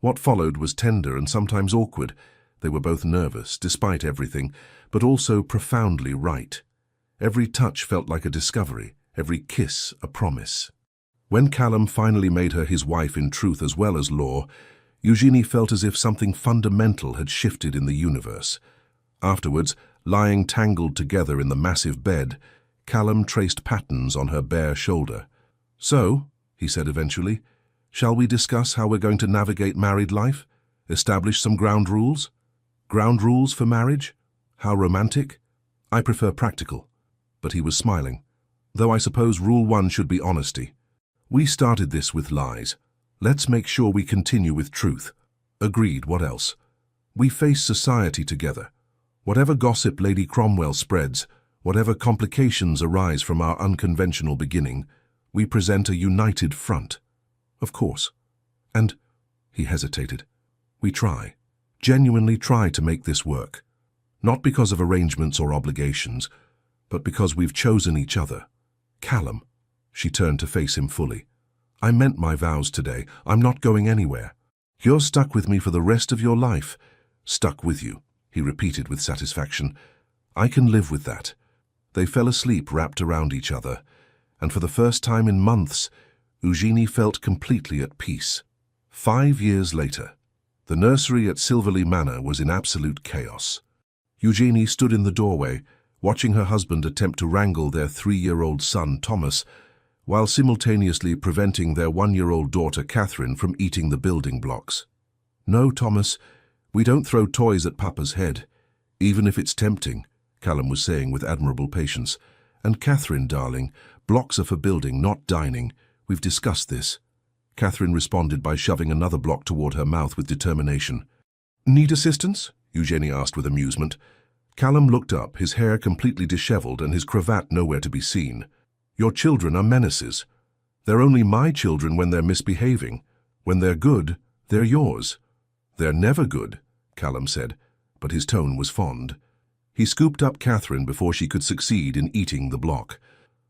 What followed was tender and sometimes awkward. They were both nervous, despite everything, but also profoundly right. Every touch felt like a discovery, every kiss a promise. When Callum finally made her his wife in truth as well as law, Eugenie felt as if something fundamental had shifted in the universe. Afterwards, lying tangled together in the massive bed, Callum traced patterns on her bare shoulder. "So," he said eventually, "shall we discuss how we're going to navigate married life? Establish some ground rules? Ground rules for marriage? How romantic? I prefer practical." But he was smiling. "Though I suppose rule one should be honesty. We started this with lies. Let's make sure we continue with truth." "Agreed, what else?" "We face society together. Whatever gossip Lady Cromwell spreads, whatever complications arise from our unconventional beginning, we present a united front." "Of course. And," he hesitated, "we try, genuinely try to make this work. Not because of arrangements or obligations, but because we've chosen each other." "Callum," she turned to face him fully, "I meant my vows today. I'm not going anywhere. You're stuck with me for the rest of your life." "Stuck with you," he repeated with satisfaction. "I can live with that." They fell asleep wrapped around each other, and for the first time in months, Eugenie felt completely at peace. 5 years later, the nursery at Silverley Manor was in absolute chaos. Eugenie stood in the doorway, watching her husband attempt to wrangle their 3-year-old son, Thomas, while simultaneously preventing their 1-year-old daughter, Catherine, from eating the building blocks. "No, Thomas, we don't throw toys at Papa's head, even if it's tempting," Callum was saying with admirable patience. "And Catherine, darling, blocks are for building, not dining. We've discussed this." Catherine responded by shoving another block toward her mouth with determination. "Need assistance?" Eugenie asked with amusement. Callum looked up, his hair completely disheveled and his cravat nowhere to be seen. "Your children are menaces. They're only my children when they're misbehaving. When they're good, they're yours." "They're never good," Callum said, but his tone was fond. He scooped up Catherine before she could succeed in eating the block.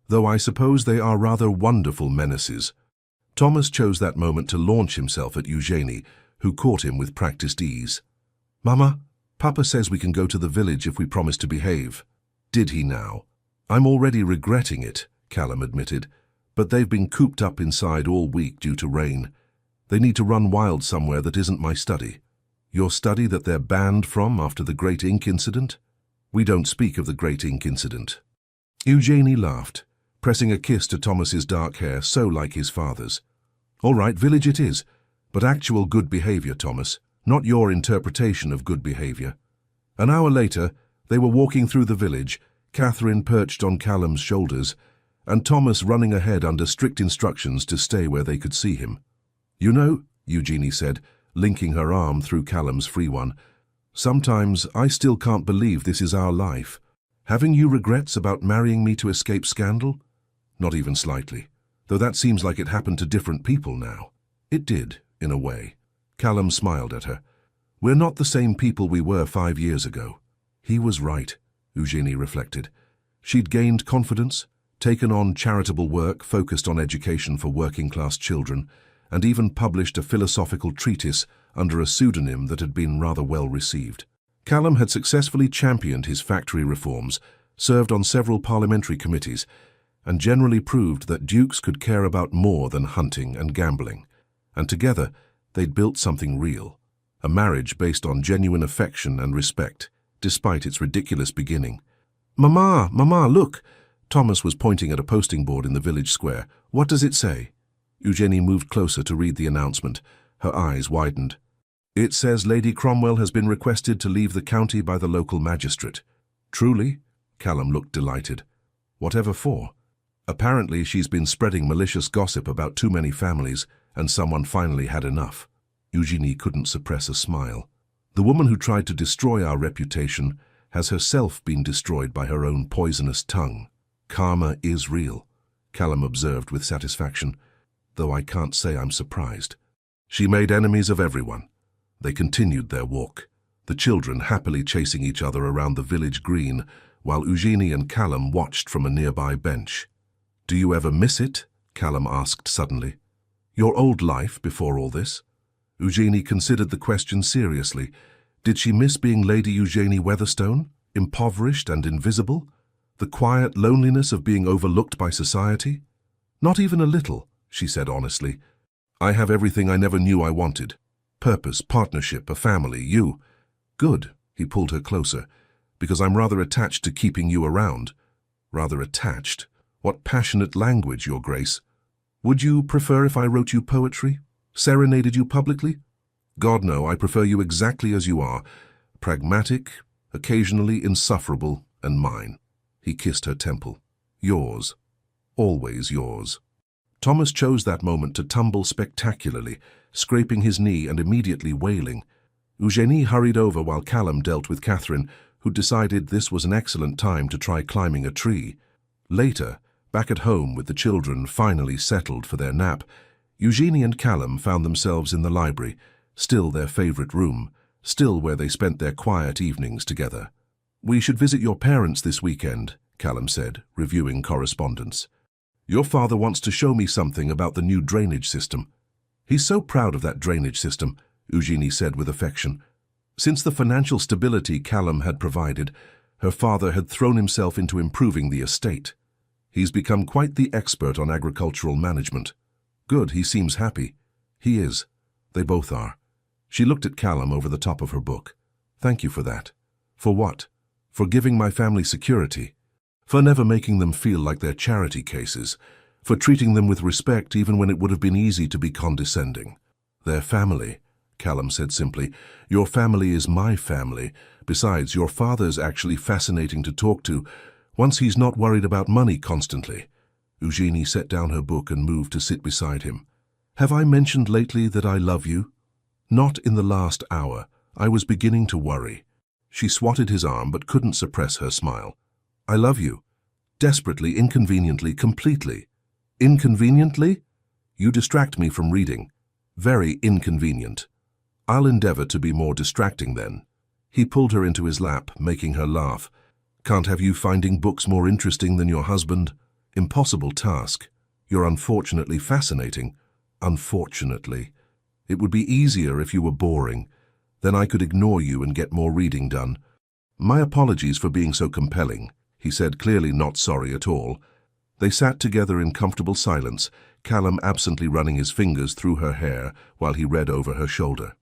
"Though I suppose they are rather wonderful menaces." Thomas chose that moment to launch himself at Eugenie, who caught him with practiced ease. "Mama, Papa says we can go to the village if we promise to behave." "Did he now?" "I'm already regretting it," Callum admitted, "but they've been cooped up inside all week due to rain. They need to run wild somewhere that isn't my study." "Your study that they're banned from after the Great Ink incident?" "We don't speak of the Great Ink incident." Eugenie laughed, pressing a kiss to Thomas's dark hair so like his father's. "All right, village it is, but actual good behavior, Thomas, not your interpretation of good behavior." An hour later, they were walking through the village, Catherine perched on Callum's shoulders, and Thomas running ahead under strict instructions to stay where they could see him. "You know," Eugenie said, linking her arm through Callum's free one, "sometimes I still can't believe this is our life. Having you regrets about marrying me to escape scandal?" "Not even slightly, though that seems like it happened to different people now." "It did, in a way." Callum smiled at her. "We're not the same people we were 5 years ago." He was right, Eugenie reflected. She'd gained confidence, taken on charitable work focused on education for working-class children, and even published a philosophical treatise under a pseudonym that had been rather well received. Callum had successfully championed his factory reforms, served on several parliamentary committees, and generally proved that dukes could care about more than hunting and gambling. And together, they'd built something real, a marriage based on genuine affection and respect, despite its ridiculous beginning. "Mama, Mama, look!" Thomas was pointing at a posting board in the village square. "What does it say?" Eugenie moved closer to read the announcement. Her eyes widened. "It says Lady Cromwell has been requested to leave the county by the local magistrate." "Truly?" Callum looked delighted. "Whatever for?" "Apparently she's been spreading malicious gossip about too many families, and someone finally had enough." Eugenie couldn't suppress a smile. "The woman who tried to destroy our reputation has herself been destroyed by her own poisonous tongue. Karma is real," Callum observed with satisfaction, "though I can't say I'm surprised." She made enemies of everyone. They continued their walk, the children happily chasing each other around the village green, while Eugenie and Callum watched from a nearby bench. "Do you ever miss it?" Callum asked suddenly. "Your old life before all this?" Eugenie considered the question seriously. Did she miss being Lady Eugenie Weatherstone, impoverished and invisible? The quiet loneliness of being overlooked by society? "Not even a little," she said honestly. "I have everything I never knew I wanted. Purpose, partnership, a family, you." "Good," he pulled her closer, "because I'm rather attached to keeping you around." "Rather attached? What passionate language, Your Grace. Would you prefer if I wrote you poetry? Serenaded you publicly?" "God, no, I prefer you exactly as you are. Pragmatic, occasionally insufferable, and mine." He kissed her temple. "Yours. Always yours." Thomas chose that moment to tumble spectacularly, scraping his knee and immediately wailing. Eugenie hurried over while Callum dealt with Catherine, who decided this was an excellent time to try climbing a tree. Later, back at home with the children finally settled for their nap, Eugenie and Callum found themselves in the library, still their favorite room, still where they spent their quiet evenings together. "We should visit your parents this weekend," Callum said, reviewing correspondence. "Your father wants to show me something about the new drainage system." "He's so proud of that drainage system," Eugenie said with affection. Since the financial stability Callum had provided, her father had thrown himself into improving the estate. He's become quite the expert on agricultural management. "Good, he seems happy." "He is. They both are." She looked at Callum over the top of her book. "Thank you for that." "For what?" "For giving my family security. For never making them feel like they're charity cases. For treating them with respect even when it would have been easy to be condescending." "Their family," Callum said simply. "Your family is my family. Besides, your father's actually fascinating to talk to, once he's not worried about money constantly." Eugenie set down her book and moved to sit beside him. "Have I mentioned lately that I love you?" "Not in the last hour. I was beginning to worry." She swatted his arm but couldn't suppress her smile. "I love you. Desperately, inconveniently, completely." "Inconveniently?" "You distract me from reading." "Very inconvenient." "I'll endeavor to be more distracting then." He pulled her into his lap, making her laugh. "Can't have you finding books more interesting than your husband?" "Impossible task. You're unfortunately fascinating." "Unfortunately. It would be easier if you were boring. Then I could ignore you and get more reading done." "My apologies for being so compelling," he said, clearly not sorry at all. They sat together in comfortable silence, Callum absently running his fingers through her hair while he read over her shoulder.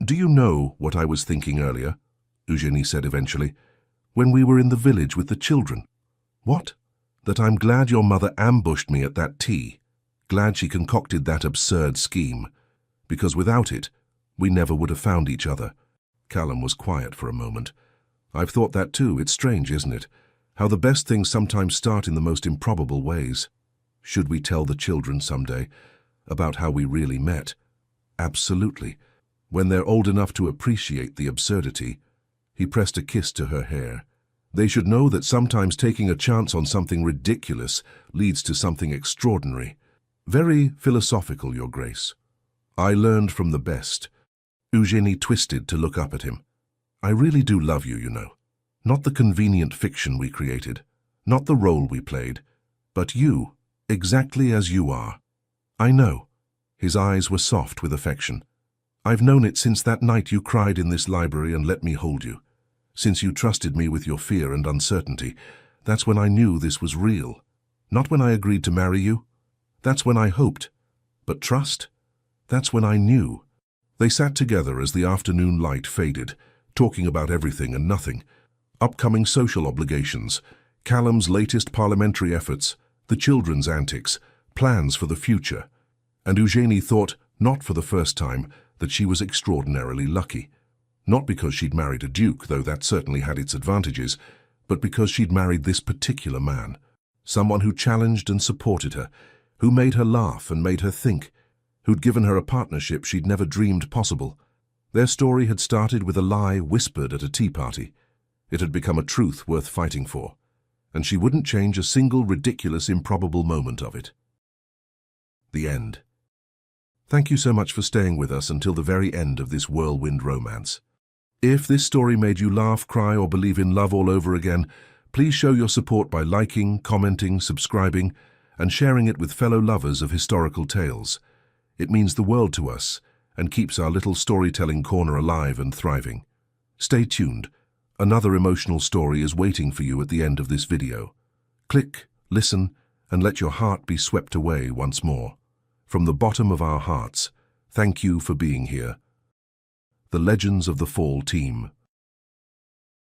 "Do you know what I was thinking earlier?" Eugenie said eventually. "When we were in the village with the children." "What?" "That I'm glad your mother ambushed me at that tea. Glad she concocted that absurd scheme. Because without it, we never would have found each other." Callum was quiet for a moment. "I've thought that too. It's strange, isn't it? How the best things sometimes start in the most improbable ways. Should we tell the children someday about how we really met?" "Absolutely. When they're old enough to appreciate the absurdity." He pressed a kiss to her hair. "They should know that sometimes taking a chance on something ridiculous leads to something extraordinary." "Very philosophical, Your Grace." "I learned from the best." Eugenie twisted to look up at him. "I really do love you, you know. Not the convenient fiction we created, not the role we played, but you, exactly as you are." "I know." His eyes were soft with affection. "I've known it since that night you cried in this library and let me hold you. Since you trusted me with your fear and uncertainty, that's when I knew this was real. Not when I agreed to marry you. That's when I hoped. But trust? That's when I knew. They sat together as the afternoon light faded, talking about everything and nothing. Upcoming social obligations, Callum's latest parliamentary efforts, the children's antics, plans for the future. And Eugenie thought, not for the first time, that she was extraordinarily lucky. Not because she'd married a duke, though that certainly had its advantages, but because she'd married this particular man. Someone who challenged and supported her, who made her laugh and made her think, who'd given her a partnership she'd never dreamed possible. Their story had started with a lie whispered at a tea party. It had become a truth worth fighting for, and she wouldn't change a single ridiculous, improbable moment of it. The end. Thank you so much for staying with us until the very end of this whirlwind romance. If this story made you laugh, cry, or believe in love all over again, please show your support by liking, commenting, subscribing, and sharing it with fellow lovers of historical tales. It means the world to us and keeps our little storytelling corner alive and thriving. Stay tuned. Another emotional story is waiting for you at the end of this video. Click, listen, and let your heart be swept away once more. From the bottom of our hearts, thank you for being here. The Legends of the Fall team.